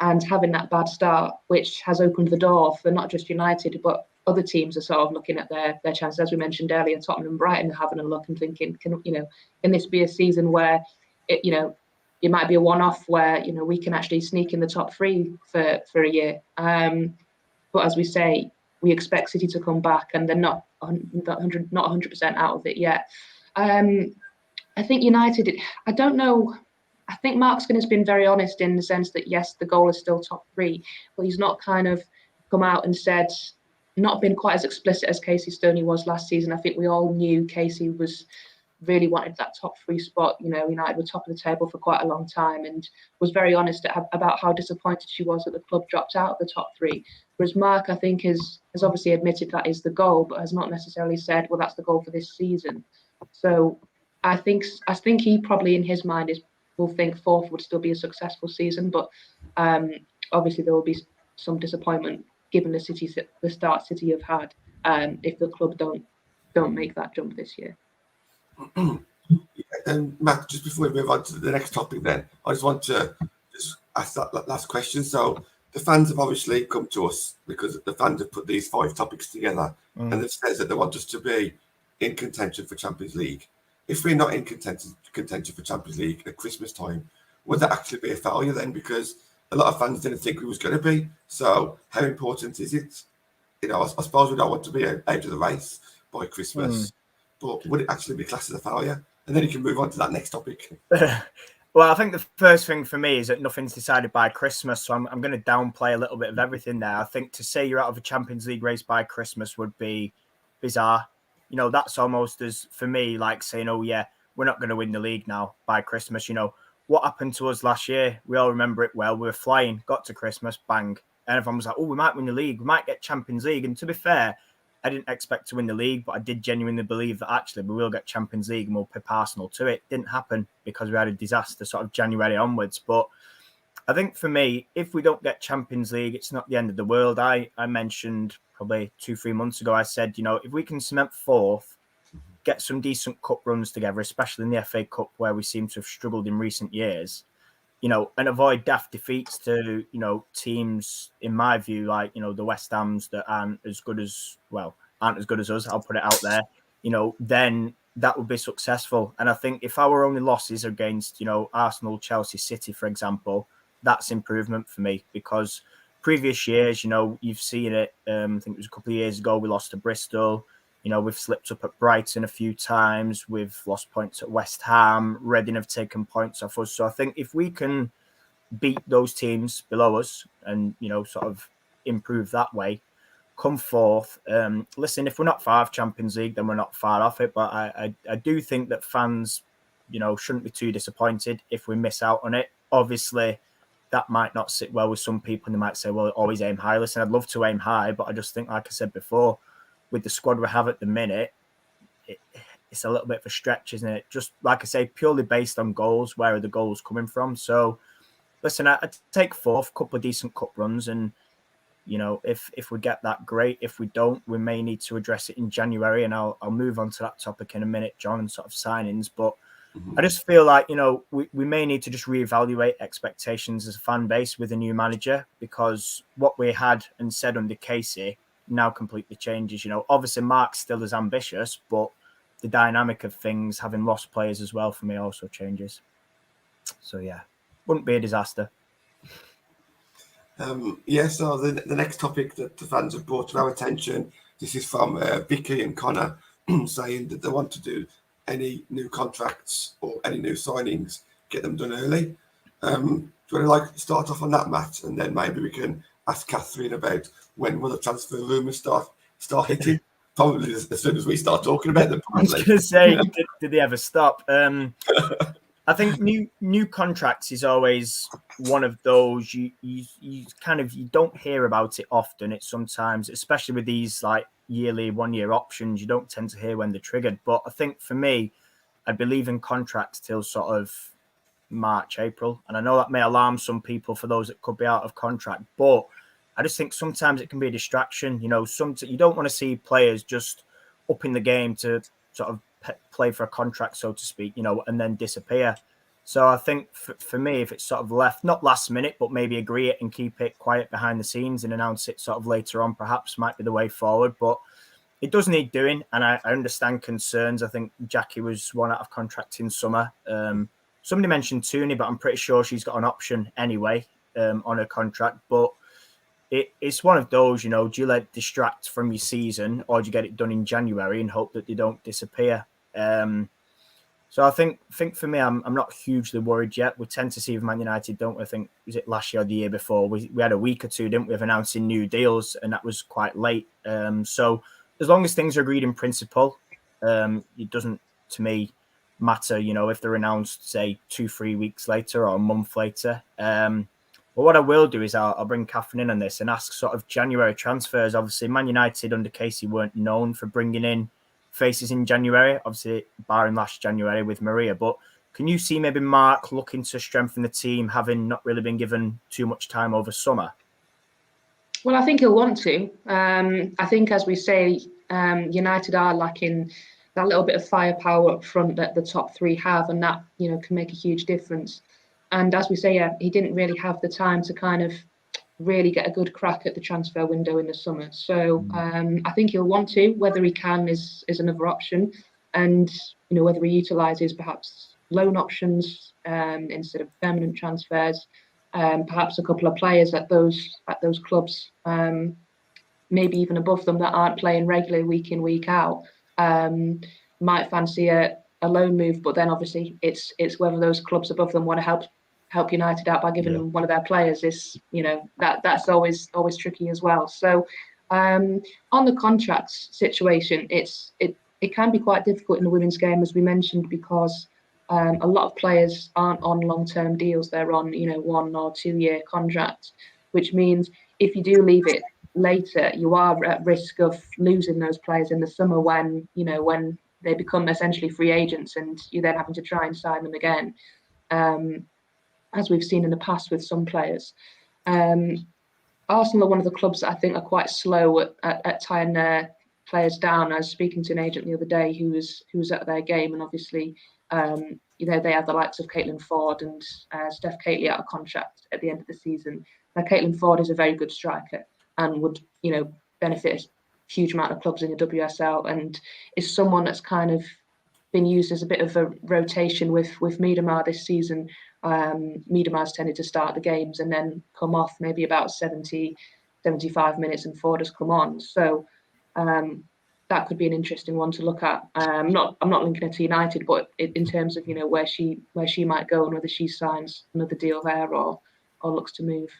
and having that bad start, which has opened the door for not just United, but other teams are sort of looking at their chances. As we mentioned earlier, Tottenham and Brighton are having a look and thinking, can this be a season where it might be a one-off where we can actually sneak in the top three for a year. But as we say, we expect City to come back, and they're not 100% out of it yet. I think United, I don't know. I think Mark Skinner's been very honest in the sense that, yes, the goal is still top three, but he's not kind of come out and said, not been quite as explicit as Casey Stoney was last season. I think we all knew Casey really wanted that top three spot. United were top of the table for quite a long time and was very honest about how disappointed she was that the club dropped out of the top three. Whereas Mark, I think, has obviously admitted that is the goal, but has not necessarily said, well, that's the goal for this season. So I think he probably in his mind will think fourth would still be a successful season, but obviously there will be some disappointment given the start City have had if the club don't make that jump this year. And Matt, just before we move on to the next topic, then I just want to just ask that last question. So the fans have obviously come to us because the fans have put these 5 topics together, and it says that they want us to be in contention for Champions League. If we're not in contention for Champions League at Christmas time, would that actually be a failure then? Because a lot of fans didn't think we was going to be. So how important is it? I suppose we don't want to be out of the race by Christmas, but would it actually be classed as a failure? And then you can move on to that next topic. Well, I think the first thing for me is that nothing's decided by Christmas, so I'm going to downplay a little bit of everything there. I think to say you're out of a Champions League race by Christmas would be bizarre. That's almost as, for me, like saying, oh, yeah, we're not going to win the league now by Christmas. What happened to us last year? We all remember it well. We were flying, got to Christmas, bang. And everyone was like, oh, we might win the league. We might get Champions League. And to be fair, I didn't expect to win the league, but I did genuinely believe that actually we will get Champions League and we'll pip Arsenal to it. Didn't happen because we had a disaster sort of January onwards. But I think for me, if we don't get Champions League, it's not the end of the world. I mentioned probably 2-3 months ago, I said, if we can cement fourth, get some decent cup runs together, especially in the FA Cup where we seem to have struggled in recent years, and avoid daft defeats to, teams, in my view, like, the West Hams that aren't as good as us, I'll put it out there, then that would be successful. And I think if our only losses are against, Arsenal, Chelsea, City, for example, that's improvement for me because previous years, you've seen it. I think it was a couple of years ago, we lost to Bristol. We've slipped up at Brighton a few times. We've lost points at West Ham. Reading have taken points off us. So I think if we can beat those teams below us and, sort of improve that way, come fourth. Listen, if we're not far off Champions League, then we're not far off it. But I do think that fans, shouldn't be too disappointed if we miss out on it. Obviously, that might not sit well with some people and they might say, well, always aim high. Listen, I'd love to aim high, but I just think, like I said before, with the squad we have at the minute, it's a little bit of a stretch, isn't it? Just like I say, purely based on goals, where are the goals coming from? So, listen, I'd take fourth, couple of decent cup runs, and, if we get that, great. If we don't, we may need to address it in January, and I'll move on to that topic in a minute, John, and sort of signings. But I just feel like, we may need to just reevaluate expectations as a fan base with a new manager, because what we had and said under Casey now completely changes. Obviously Mark's still as ambitious, but the dynamic of things, having lost players as well, for me also changes. So yeah, wouldn't be a disaster. So the next topic that the fans have brought to our attention, this is from Vicky and Connor, saying that they want to do any new contracts or any new signings, get them done early. Do you want to start off on that, Matt, and then maybe we can ask Catherine about when will the transfer rumours start hitting? Probably as soon as we start talking about them. I was going to say, did they ever stop? I think new contracts is always one of those you don't hear about it often. It's sometimes, especially with these like yearly 1-year options, you don't tend to hear when they're triggered. But I think for me, I believe in contracts till sort of March, April. And I know that may alarm some people for those that could be out of contract, but I just think sometimes it can be a distraction. You don't want to see players just up in the game to sort of play for a contract, so to speak, and then disappear. So I think for me, if it's sort of left, not last minute, but maybe agree it and keep it quiet behind the scenes and announce it sort of later on, perhaps might be the way forward. But it does need doing, and I understand concerns. I think Jackie was one out of contract in summer. Somebody mentioned Tooney, but I'm pretty sure she's got an option anyway on her contract. But it's one of those, do you let it distract from your season, or do you get it done in January and hope that they don't disappear? So I think for me, I'm not hugely worried yet. We tend to see with Man United, don't we? I think, was it last year or the year before? We had a week or two, didn't we, of announcing new deals, and that was quite late. So as long as things are agreed in principle, it doesn't, to me, matter, if they're announced, say, 2-3 weeks later or a month later. But what I will do is I'll bring Catherine in on this and ask sort of January transfers. Obviously, Man United under Casey weren't known for bringing in faces in January, obviously barring last January with Maria. But can you see maybe Mark looking to strengthen the team, having not really been given too much time over summer? Well, I think he'll want to. I think, as we say, United are lacking that little bit of firepower up front that the top three have, and that can make a huge difference. And as we say, he didn't really have the time to kind of really get a good crack at the transfer window in the summer. So I think he'll want to. Whether he can is another option, and whether he utilises perhaps loan options instead of permanent transfers, perhaps a couple of players at those clubs, maybe even above them that aren't playing regularly week in, week out, might fancy a loan move. But then obviously it's whether those clubs above them want to help United out by giving them one of their players is, that's always tricky as well. So on the contracts situation, it can be quite difficult in the women's game, as we mentioned, because a lot of players aren't on long-term deals. They're on 1 or 2 year contracts, which means if you do leave it later, you are at risk of losing those players in the summer when they become essentially free agents, and you're then having to try and sign them again. As we've seen in the past with some players. Arsenal are one of the clubs that I think are quite slow at tying their players down. I was speaking to an agent the other day who was at their game, and obviously they have the likes of Caitlin Ford and Steph Catley out of contract at the end of the season. Now, Caitlin Ford is a very good striker and would benefit a huge amount of clubs in the WSL, and is someone that's kind of been used as a bit of a rotation with Miedema this season. Miedema's tended to start the games and then come off maybe about 70, 75 minutes, and Ford has come on. So that could be an interesting one to look at. I'm not linking her to United, but in terms of where she might go and whether she signs another deal there or looks to move.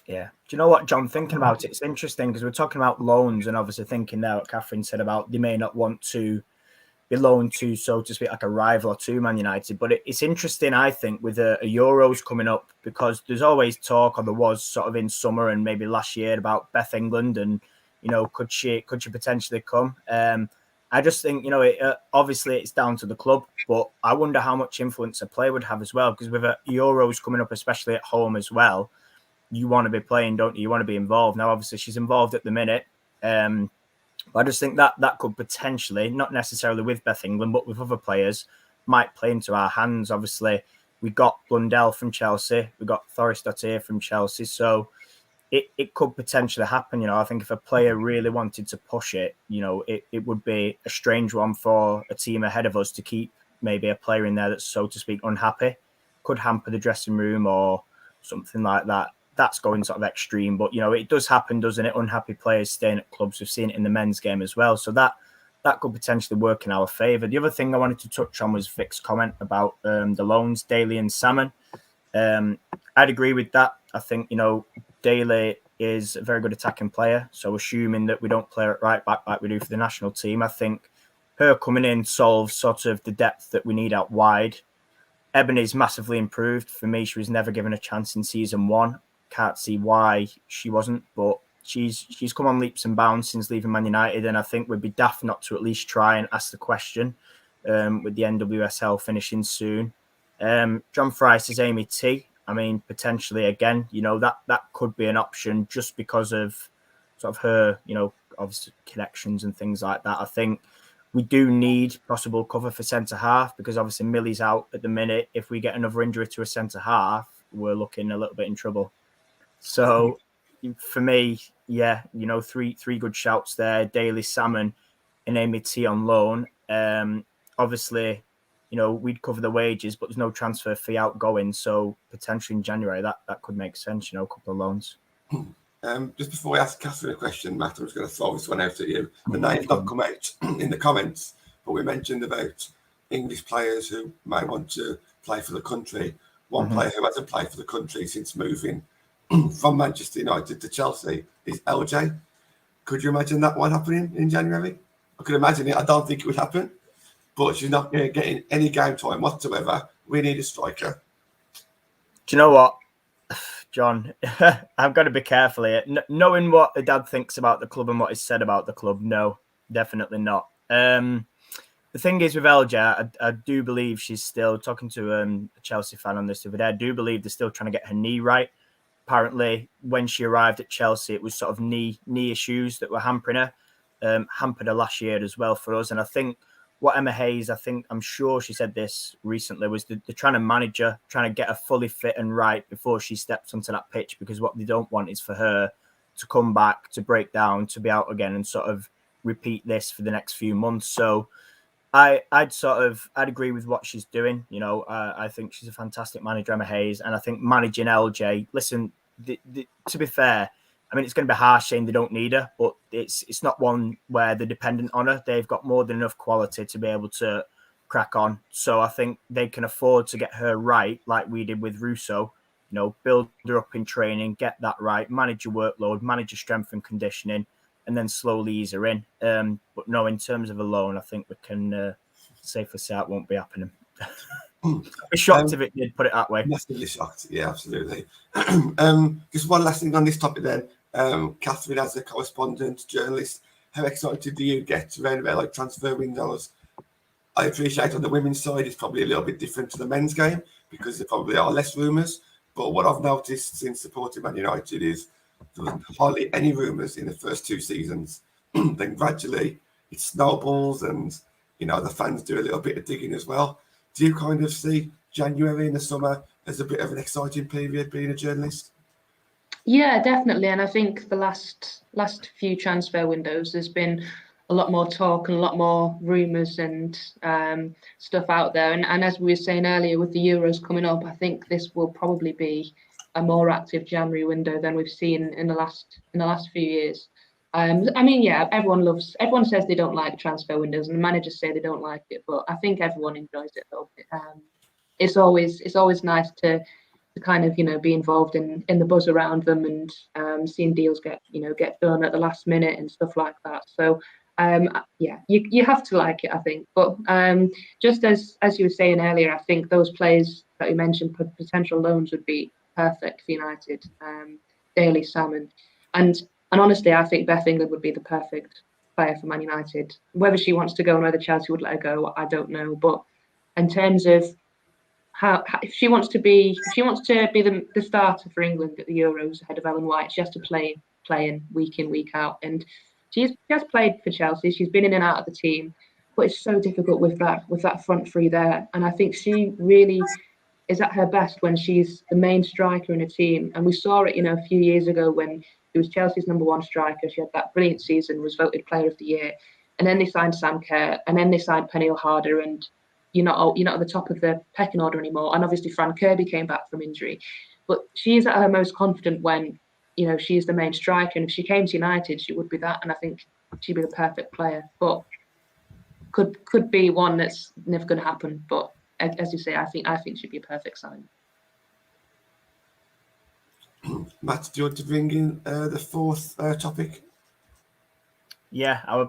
Yeah. Do you know what, John, thinking about it, it's interesting because we're talking about loans, and obviously thinking now what Catherine said about they may not want to be loaned to, so to speak, like a rival or to Man United. But it's interesting, I think, with a Euros coming up, because there's always talk, or there was sort of in summer and maybe last year, about Beth England and, could she potentially come? I just think, obviously it's down to the club, but I wonder how much influence a player would have as well, because with a Euros coming up, especially at home as well, you want to be playing, don't you? You want to be involved. Now, obviously, she's involved at the minute. But I just think that could potentially, not necessarily with Beth England, but with other players, might play into our hands. Obviously, we got Blundell from Chelsea. We got Thorisdottir from Chelsea. So it could potentially happen. I think if a player really wanted to push it, it would be a strange one for a team ahead of us to keep maybe a player in there that's, so to speak, unhappy. Could hamper the dressing room or something like that. That's going sort of extreme, but it does happen, doesn't it? Unhappy players staying at clubs. We've seen it in the men's game as well, so that could potentially work in our favour. The other thing I wanted to touch on was Vic's comment about the loans, Daly and Salmon. I'd agree with that. I think Daly is a very good attacking player, so assuming that we don't play it right back like we do for the national team, I think her coming in solves sort of the depth that we need out wide. Ebony's massively improved. For me, she was never given a chance in season 1. Can't see why she wasn't, but she's come on leaps and bounds since leaving Man United, and I think we'd be daft not to at least try and ask the question with the NWSL finishing soon. John Fries is Amy T. I mean, potentially again, that could be an option just because of sort of her, obviously connections and things like that. I think We do need possible cover for centre half because obviously Millie's out at the minute. If we get another injury to a centre half, we're looking a little bit in trouble. So for me, yeah, three good shouts there. Daly, Salmon, and Amy T on loan. Obviously, we'd cover the wages, but there's no transfer fee outgoing. So potentially in January, that could make sense, a couple of loans. Just before I ask Catherine a question, Matt, I'm just going to throw this one out at you. The name's not come out in the comments, but we mentioned about English players who may want to play for the country. One player who hasn't played for the country since moving from Manchester United to Chelsea is LJ. Could you imagine that one happening in January? I could imagine it. I don't think it would happen, but she's not getting any game time whatsoever. We need a striker. Do you know what, John? I've got to be careful here. Knowing what the dad thinks about the club and what he's said about the club, no, definitely not. The thing is with LJ, I do believe she's still talking to a Chelsea fan on this the other day. I do believe they're still trying to get her knee right. Apparently, when she arrived at Chelsea, it was sort of knee issues that were hampering her, hampered her last year as well for us. And I think what Emma Hayes, I'm sure she said this recently, was they're trying to manage her, trying to get her fully fit and right before she steps onto that pitch, because what they don't want is for her to come back, to break down, to be out again and sort of repeat this for the next few months. So I'd agree with what she's doing. I think she's a fantastic manager, Emma Hayes, and I think managing LJ. Listen, to be fair, I mean, it's going to be harsh saying they don't need her, but it's not one where they're dependent on her. They've got more than enough quality to be able to crack on. So I think they can afford to get her right, like we did with Russo. Build her up in training, get that right, manage your workload, manage your strength and conditioning, and then slowly ease her in. But no, in terms of a loan, I think we can safely say it won't be happening. I'd be shocked if it did, put it that way. Massively shocked, yeah, absolutely. Just one last thing on this topic then. Catherine, as a correspondent, journalist, how excited do you get around about like transfer windows? I appreciate on the women's side, it's probably a little bit different to the men's game because there probably are less rumours. But what I've noticed since supporting Man United is there was hardly any rumours in the first 2 seasons. Then gradually it snowballs and, the fans do a little bit of digging as well. Do you kind of see January in the summer as a bit of an exciting period being a journalist? Yeah, definitely. And I think the last few transfer windows, there's been a lot more talk and a lot more rumours and stuff out there. And as we were saying earlier, with the Euros coming up, I think this will probably be a more active January window than we've seen in the last few years. I mean, yeah, everyone says they don't like transfer windows, and the managers say they don't like it, but I think everyone enjoys it though. It's always nice to kind of be involved in the buzz around them and seeing deals get done at the last minute and stuff like that. So yeah, you have to like it, I think. But just as you were saying earlier, I think those players that you mentioned, potential loans, would be perfect for United. Daly, Salmon, and honestly, I think Beth England would be the perfect player for Man United. Whether she wants to go and whether Chelsea would let her go, I don't know. But in terms of how if she wants to be the starter for England at the Euros ahead of Ellen White, she has to play in week out. And she has played for Chelsea. She's been in and out of the team, but it's so difficult with that front three there. And I think she really is at her best when she's the main striker in a team. And we saw it, a few years ago when she was Chelsea's number 1 striker. She had that brilliant season, was voted Player of the Year, and then they signed Sam Kerr, and then they signed Peniel Harder, and you're not at the top of the pecking order anymore. And obviously Fran Kirby came back from injury, but she's at her most confident when she's the main striker. And if she came to United, she would be that, and I think she'd be the perfect player. But could be one that's never going to happen. But as you say, I think she'd be a perfect sign. Matt, do you want to bring in the fourth topic? Yeah, our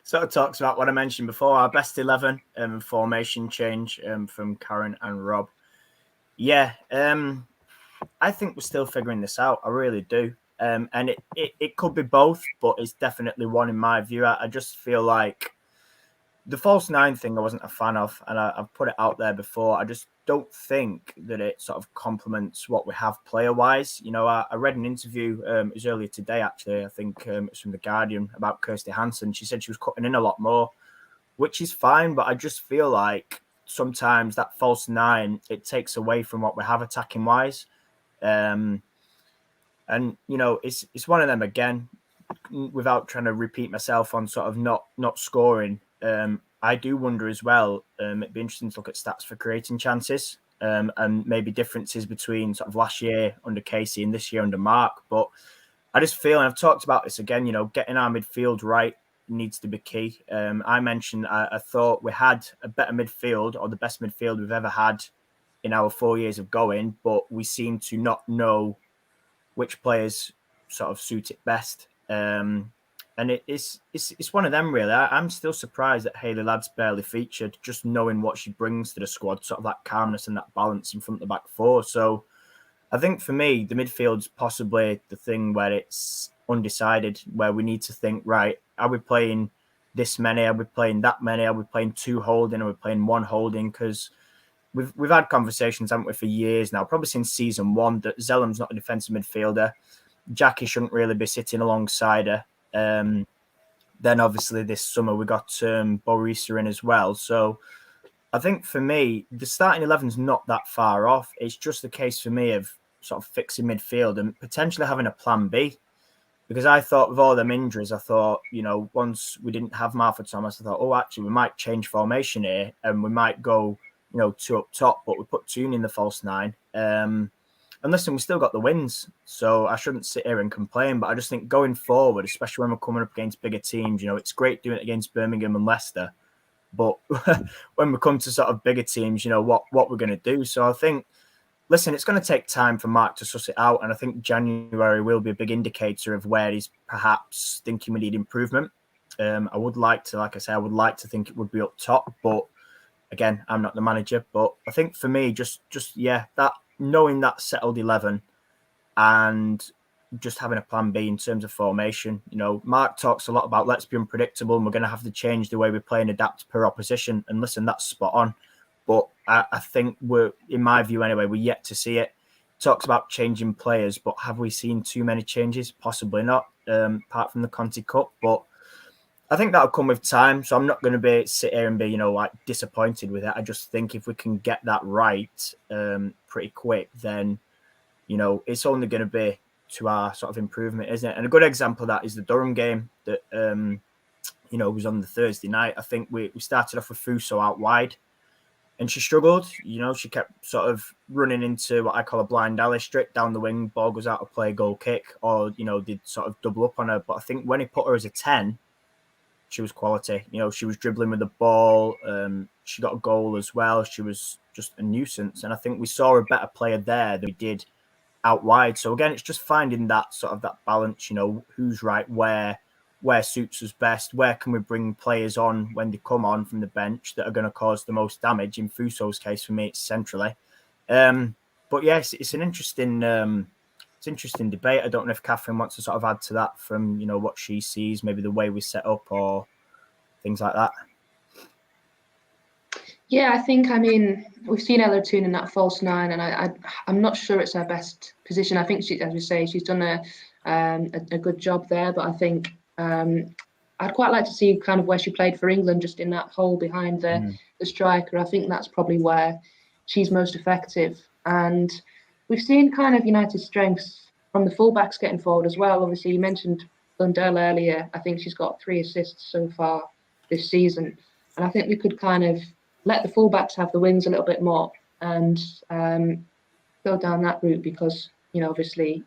sort of talks about what I mentioned before, our best 11 formation change from Karen and Rob. Yeah, I think we're still figuring this out. I really do. And it could be both, but it's definitely one in my view. I just feel like the false 9 thing I wasn't a fan of, and I've put it out there before. I just don't think that it sort of complements what we have player-wise. I read an interview, it was earlier today, actually. I think it's from The Guardian, about Kirsty Hansen. She said she was cutting in a lot more which is fine. But I just feel like sometimes that false nine, it takes away from what we have attacking wise. And it's one of them again. Without trying to repeat myself on sort of not scoring, I do wonder as well. It'd be interesting to look at stats for creating chances, and maybe differences between sort of last year under Casey and this year under Mark. But I just feel, and I've talked about this again, getting our midfield right needs to be key. I mentioned I thought we had a better midfield, or the best midfield we've ever had in our 4 years of going, but we seem to not know which players sort of suit it best. And it's one of them, really. I'm still surprised that Hayley Ladd's barely featured, just knowing what she brings to the squad, sort of that calmness and that balance in front of the back four. So I think for me, the midfield's possibly the thing where it's undecided, where we need to think, right, are we playing this many? Are we playing that many? Are we playing two holding? Are we playing one holding? Because we've had conversations, haven't we, for years now, probably since season one, that Zellam's not a defensive midfielder. Jackie shouldn't really be sitting alongside her. Then obviously this summer we got Borisa in as well. So I think for me, the starting 11's not that far off. It's just a case for me of sort of fixing midfield and potentially having a plan B. Because I thought with all them injuries, I thought, once we didn't have Martha Thomas, I thought, oh, actually, we might change formation here and we might go, two up top, but we put Toon in the false nine. And listen, we still got the wins, so I shouldn't sit here and complain. But I just think going forward, especially when we're coming up against bigger teams, it's great doing it against Birmingham and Leicester. But when we come to sort of bigger teams, what we're going to do. So I think, listen, it's going to take time for Mark to suss it out. And I think January will be a big indicator of where he's perhaps thinking we need improvement. I would like to, like I say, I would like to think it would be up top. But again, I'm not the manager. But I think for me, just that knowing that settled 11 and just having a plan B in terms of formation. Mark talks a lot about let's be unpredictable and we're going to have to change the way we play and adapt per opposition. And listen, that's spot on. But I think in my view anyway, we're yet to see it. Talks about changing players, but have we seen too many changes? Possibly not, apart from the Conti Cup. But I think that'll come with time. So I'm not going to sit here and be, disappointed with it. I just think if we can get that right pretty quick, then, it's only going to be to our sort of improvement, isn't it? And a good example of that is the Durham game that, was on the Thursday night. I think we started off with Fuso out wide and she struggled. She kept sort of running into what I call a blind alley, straight down the wing, ball goes out of play, goal kick, or, they'd sort of double up on her. But I think when he put her as a 10, she was quality. She was dribbling with the ball. She got a goal as well. She was just a nuisance. And I think we saw a better player there than we did out wide. So again, it's just finding that sort of that balance, who's right, where suits us best, where can we bring players on when they come on from the bench that are going to cause the most damage. In Fuso's case, for me, it's centrally. But yes, it's an interesting debate. I don't know if Catherine wants to sort of add to that from, what she sees, maybe the way we set up or things like that. Yeah, I think, we've seen Ella Toon in that false nine, and I'm not sure it's her best position. I think she, as we say, she's done a good job there, but I think I'd quite like to see kind of where she played for England, just in that hole behind the striker. I think that's probably where she's most effective. And we've seen kind of United's strengths from the fullbacks getting forward as well. Obviously, you mentioned Lundell earlier. I think she's got 3 assists so far this season. And I think we could kind of let the fullbacks have the wings a little bit more and go down that route because, obviously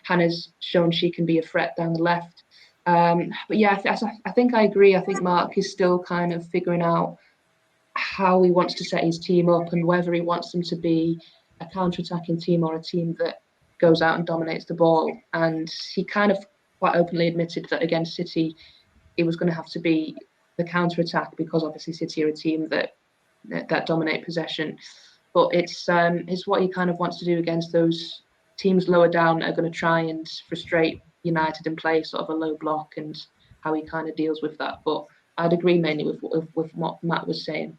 Hannah's shown she can be a threat down the left. But yeah, I think I agree. I think Mark is still kind of figuring out how he wants to set his team up and whether he wants them to be a counter-attacking team or a team that goes out and dominates the ball. And he kind of quite openly admitted that against City, it was going to have to be the counter-attack because obviously City are a team that dominate possession. But it's what he kind of wants to do against those teams lower down that are going to try and frustrate United and play sort of a low block and how he kind of deals with that. But I'd agree mainly with what Matt was saying.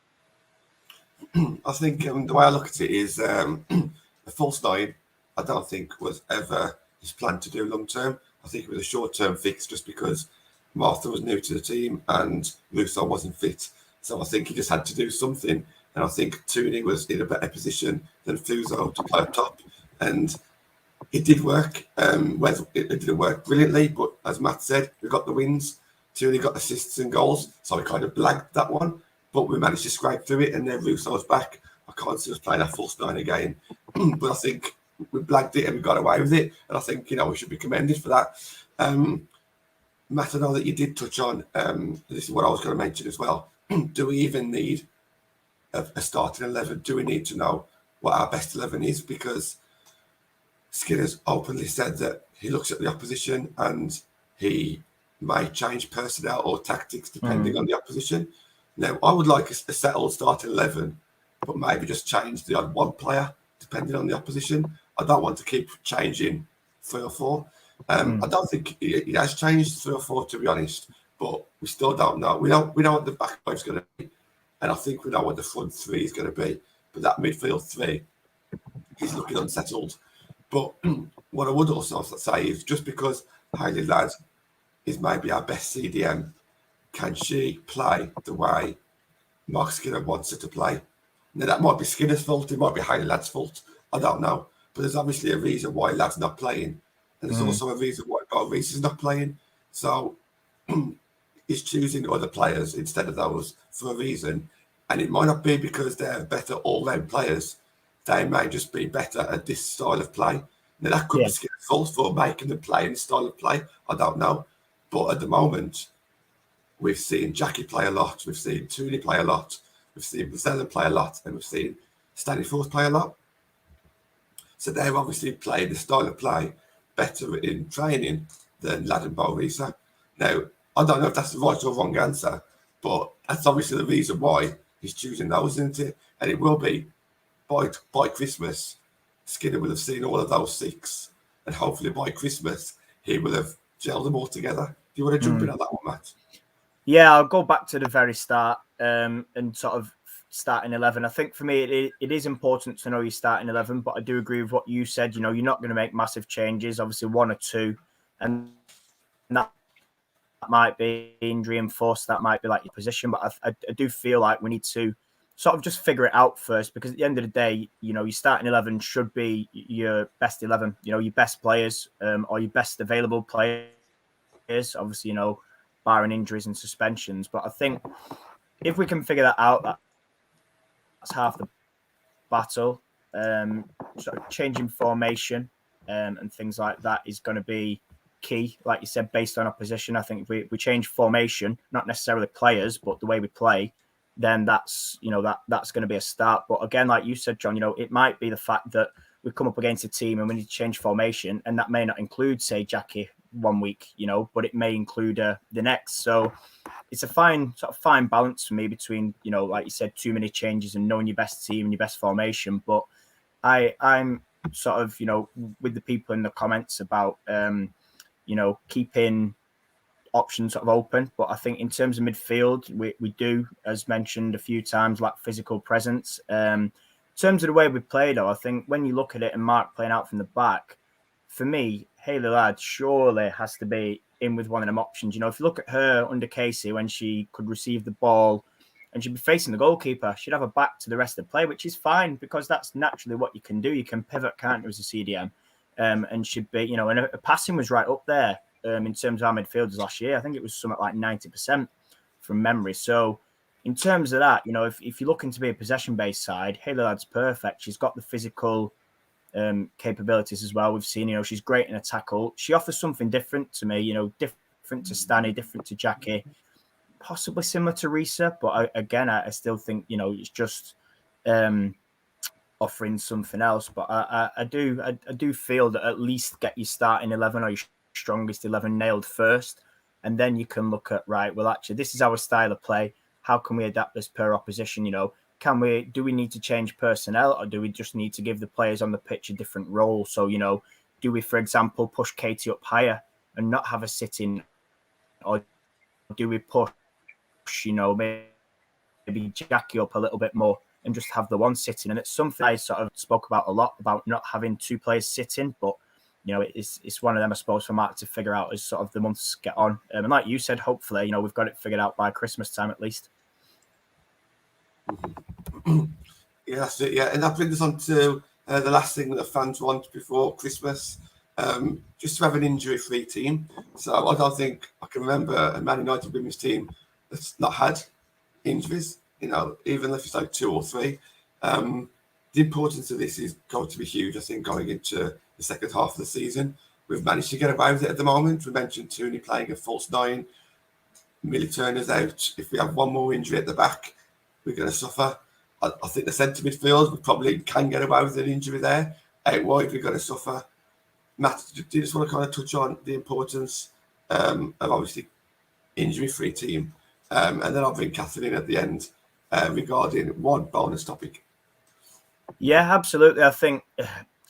I think the way I look at it is the false nine, I don't think was ever his plan to do long term. I think it was a short term fix just because Martha was new to the team and Russo wasn't fit. So I think he just had to do something. And I think Tooney was in a better position than Fuso to play up top. And it did work. It didn't work brilliantly, but as Matt said, we got the wins. Tooney got assists and goals, so we kind of blagged that one. But we managed to scrape through it, and then Russo's back. I can't see us playing a false nine again. But I think we blagged it and we got away with it. And I think, we should be commended for that. Matt, I know that you did touch on, this is what I was going to mention as well. Do we even need a starting 11? Do we need to know what our best 11 is? Because Skinner's openly said that he looks at the opposition and he may change personnel or tactics depending on the opposition. Now, I would like a settled starting 11, but maybe just change the odd one player depending on the opposition. I don't want to keep changing 3 or 4. I don't think he has changed 3 or 4, to be honest, but we still don't know. We know what the back five is going to be, and I think we know what the front 3 is going to be, but that midfield 3 is looking unsettled. But what I would also say is just because Hayley Ladd is maybe our best CDM, can she play the way Mark Skinner wants her to play? Now, that might be Skinner's fault, it might be Hayley Ladd's fault, I don't know. But there's obviously a reason why Ladd's not playing. And there's also a reason why Reese is not playing. So he's choosing other players instead of those for a reason. And it might not be because they're better all-round players. They may just be better at this style of play. Now, that could be Skinner's fault for making them play in this style of play. I don't know. But at the moment, we've seen Jackie play a lot. We've seen Tooney play a lot. We've seen Brazilian play a lot. And we've seen Stanley Force play a lot. So they've obviously played the style of play better in training than Ladd and Bo Risa. Now, I don't know if that's the right or wrong answer, but that's obviously the reason why he's choosing those, isn't it? And it will be by Christmas, Skinner will have seen all of those 6, and hopefully by Christmas he will have gelled them all together. Do you want to jump in on that one, Matt? Yeah, I'll go back to the very start and sort of starting 11. I think for me, it is important to know your starting 11, but I do agree with what you said. You're not going to make massive changes, obviously 1 or 2, and that might be injury enforced, that might be like your position, but I do feel like we need to sort of just figure it out first, because at the end of the day, your starting 11 should be your best 11, your best players or your best available players, obviously, barring injuries and suspensions. But I think if we can figure that out, that's half the battle. Sort of changing formation and things like that is going to be key. Like you said, based on our position, I think if we change formation, not necessarily players, but the way we play, then that's that's going to be a start. But again, like you said, John, it might be the fact that we come up against a team and we need to change formation, and that may not include, say, Jackie 1 week, but it may include the next. So it's a fine balance for me between, like you said, too many changes and knowing your best team and your best formation. But I'm sort of, with the people in the comments about, keeping options sort of open. But I think in terms of midfield, we do, as mentioned a few times, like physical presence. In terms of the way we play, though, I think when you look at it and Mark playing out from the back, for me, Hayley Ladd surely has to be in with one of them options. If you look at her under Casey, when she could receive the ball and she'd be facing the goalkeeper, she'd have her back to the rest of the play, which is fine because that's naturally what you can do. You can pivot, can't you, as a CDM? And should be, and her passing was right up there in terms of our midfielders last year. I think it was something like 90% from memory. So in terms of that, if you're looking to be a possession-based side, Hayley Ladd's perfect. She's got the physical capabilities as well. We've seen, she's great in a tackle. She offers something different to me, different to Stanny, different to Jackie, possibly similar to Risa. But I still think, it's just offering something else. But I do feel that at least get your starting 11 or your strongest 11 nailed first. And then you can look at, right, well, actually, this is our style of play. How can we adapt this per opposition? Do we need to change personnel, or do we just need to give the players on the pitch a different role? So, do we, for example, push Katie up higher and not have her sitting, or do we push, maybe Jackie up a little bit more and just have the one sitting? And it's something I sort of spoke about a lot, about not having 2 players sitting, but you know, it's one of them, I suppose, for Mark to figure out as sort of the months get on. And like you said, hopefully, you know, we've got it figured out by Christmas time at least. Yeah, that's it. Yeah, and that brings us on to the last thing that the fans want before Christmas, just to have an injury-free team. So I don't think I can remember a Man United women's team that's not had injuries, you know, even if it's like 2 or 3. The importance of this is going to be huge, I think, going into the second half of the season. We've managed to get away with it at the moment. We mentioned Tooney playing a false 9. Millie Turner's out. If we have one more injury at the back, we're going to suffer. I think the centre midfield, we probably can get away with an injury there. Out wide, we're going to suffer. Matt, do you just want to kind of touch on the importance of obviously injury-free team? And then I'll bring Catherine in at the end regarding one bonus topic. Yeah, absolutely. I think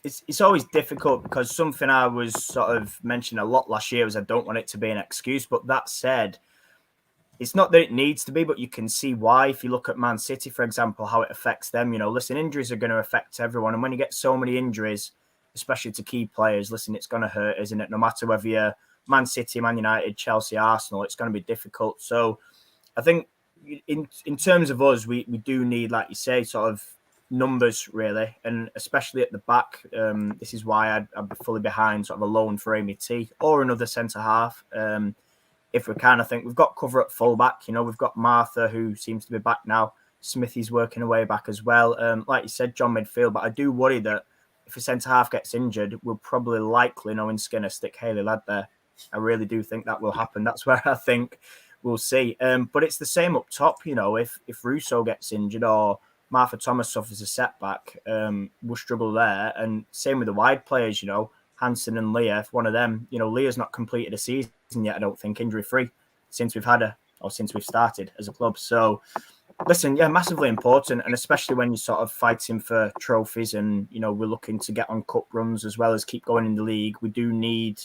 it's always difficult because something I was sort of mentioning a lot last year was I don't want it to be an excuse. But that said, it's not that it needs to be, but you can see why. If you look at Man City, for example, how it affects them. You know, listen, injuries are going to affect everyone. And when you get so many injuries, especially to key players, listen, it's going to hurt, isn't it? No matter whether you're Man City, Man United, Chelsea, Arsenal, it's going to be difficult. So I think in terms of us, we do need, like you say, sort of numbers really, and especially at the back. This is why I'd be fully behind sort of a loan for Amy T or another centre half. If we can, I think we've got cover at fullback. You know, we've got Martha, who seems to be back now. Smithy's working her way back as well. Like you said, John midfield, but I do worry that if a centre half gets injured, we'll probably likely, knowing Skinner, stick Hayley Ladd there. I really do think that will happen. That's where I think we'll see. But it's the same up top. You know, if Russo gets injured or Martha Thomas suffers a setback, we'll struggle there. And same with the wide players, you know, Hansen and Leah. If one of them, you know, Leah's not completed a season yet, I don't think, injury-free since we've had her or since we've started as a club. So, listen, yeah, massively important. And especially when you're sort of fighting for trophies and, you know, we're looking to get on cup runs as well as keep going in the league, we do need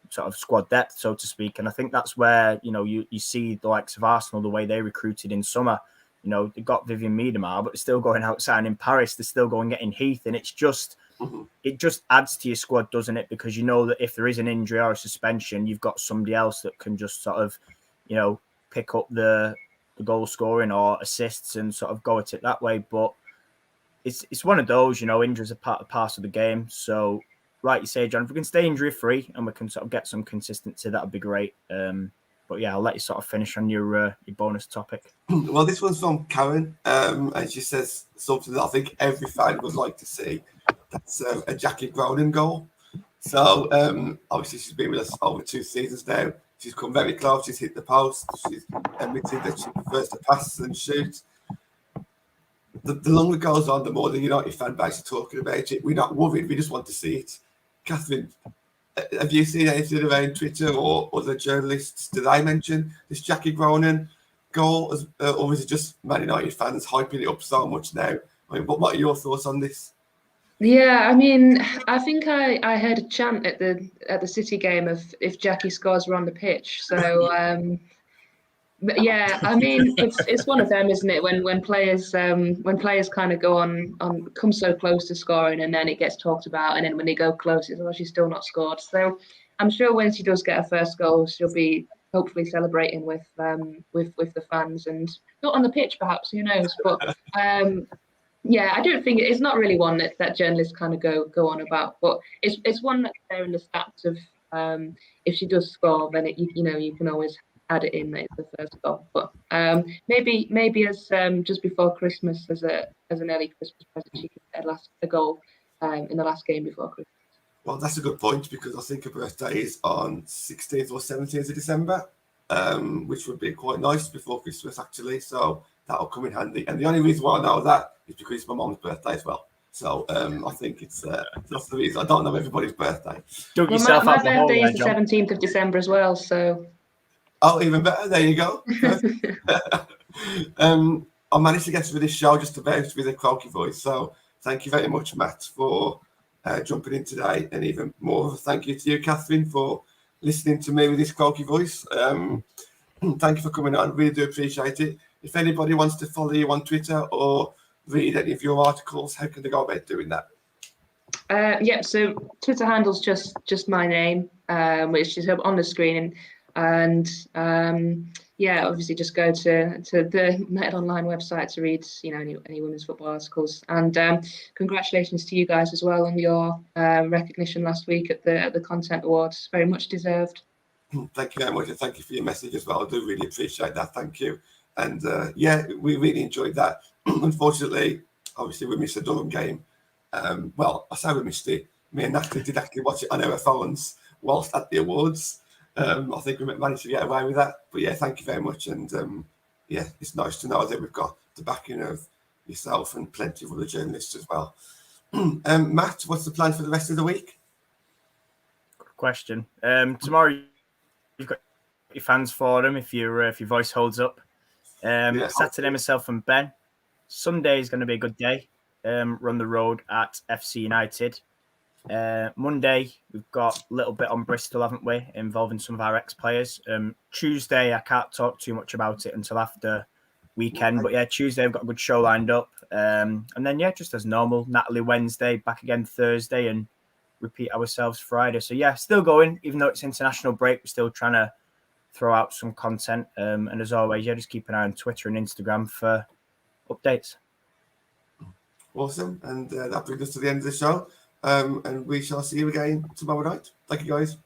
sort of squad depth, so to speak. And I think that's where, you know, you see the likes of Arsenal, the way they recruited in summer. You know, they got Vivian Miedemar, but they're still going outside in Paris. They're still going getting Heath. And it's just, it just adds to your squad, doesn't it? Because you know that if there is an injury or a suspension, you've got somebody else that can just sort of, you know, pick up the goal scoring or assists and sort of go at it that way. But it's one of those, you know, injuries are part of the game. So, like you say, John, if we can stay injury free and we can sort of get some consistency, that would be great. But yeah, I'll let you sort of finish on your bonus topic. Well, this one's from Karen, and she says something that I think every fan would like to see. That's a Jackie Groningen goal. So obviously she's been with us over 2 seasons now. She's come very close. She's hit the post. She's admitted that she prefers to pass and shoot. The longer it goes on, the more the United fan base are talking about it. We're not worried. We just want to see it. Catherine, have you seen anything around Twitter or other journalists? Did I mention this Jackie Groningen goal, or is it just Man United fans hyping it up so much now? I mean, what are your thoughts on this? Yeah, I mean, I think I heard a chant at the City game of if Jackie scores, we're on the pitch. So, but yeah, I mean, it's one of them, isn't it? When players kind of go on come so close to scoring, and then it gets talked about, and then when they go close, it's she's still not scored. So, I'm sure when she does get her first goal, she'll be hopefully celebrating with the fans and not on the pitch, perhaps. Who knows? But yeah, I don't think it's not really one that journalists kind of go on about, but it's one that's there in the stats of if she does score, then you can always add it in that it's the first goal. But maybe as just before Christmas as an early Christmas present, she could get a goal in the last game before Christmas. Well, that's a good point because I think her birthday is on 16th or 17th of December, which would be quite nice before Christmas actually. So that'll come in handy. And the only reason why I know that is because it's my mom's birthday as well. So I think that's the reason. I don't know everybody's birthday. My birthday is the 17th of December as well. So. Oh, even better. There you go. I managed to get through this show just about with a croaky voice. So thank you very much, Matt, for jumping in today. And even more of a thank you to you, Catherine, for listening to me with this croaky voice. Thank you for coming on. Really do appreciate it. If anybody wants to follow you on Twitter or read any of your articles, how can they go about doing that? Yeah, so Twitter handle's just my name, which is on the screen, and yeah, obviously just go to the Met Online website to read, any women's football articles. And congratulations to you guys as well on your recognition last week at the Content Awards. Very much deserved. Thank you very much, and thank you for your message as well. I do really appreciate that. Thank you. And yeah, we really enjoyed that. Unfortunately, obviously, we missed the Durham game. Well, I say we missed it. Me and Natalie did actually watch it on our phones whilst at the awards. I think we managed to get away with that. But yeah, thank you very much. And yeah, it's nice to know that we've got the backing of yourself and plenty of other journalists as well. Matt, what's the plan for the rest of the week? Good question. Tomorrow you've got your fans forum if your voice holds up. Saturday, myself and Ben. Sunday is going to be a good day. Run the road at FC United. Monday, we've got a little bit on Bristol, haven't we, involving some of our ex-players. Tuesday, I can't talk too much about it until after weekend. But yeah, Tuesday, I've got a good show lined up. And then, yeah, just as normal, Natalie Wednesday, back again Thursday, and repeat ourselves Friday. So yeah, still going, even though it's international break, we're still trying to throw out some content. And as always, yeah, just keep an eye on Twitter and Instagram for updates. Awesome. And that brings us to the end of the show. And we shall see you again tomorrow night. Thank you, guys.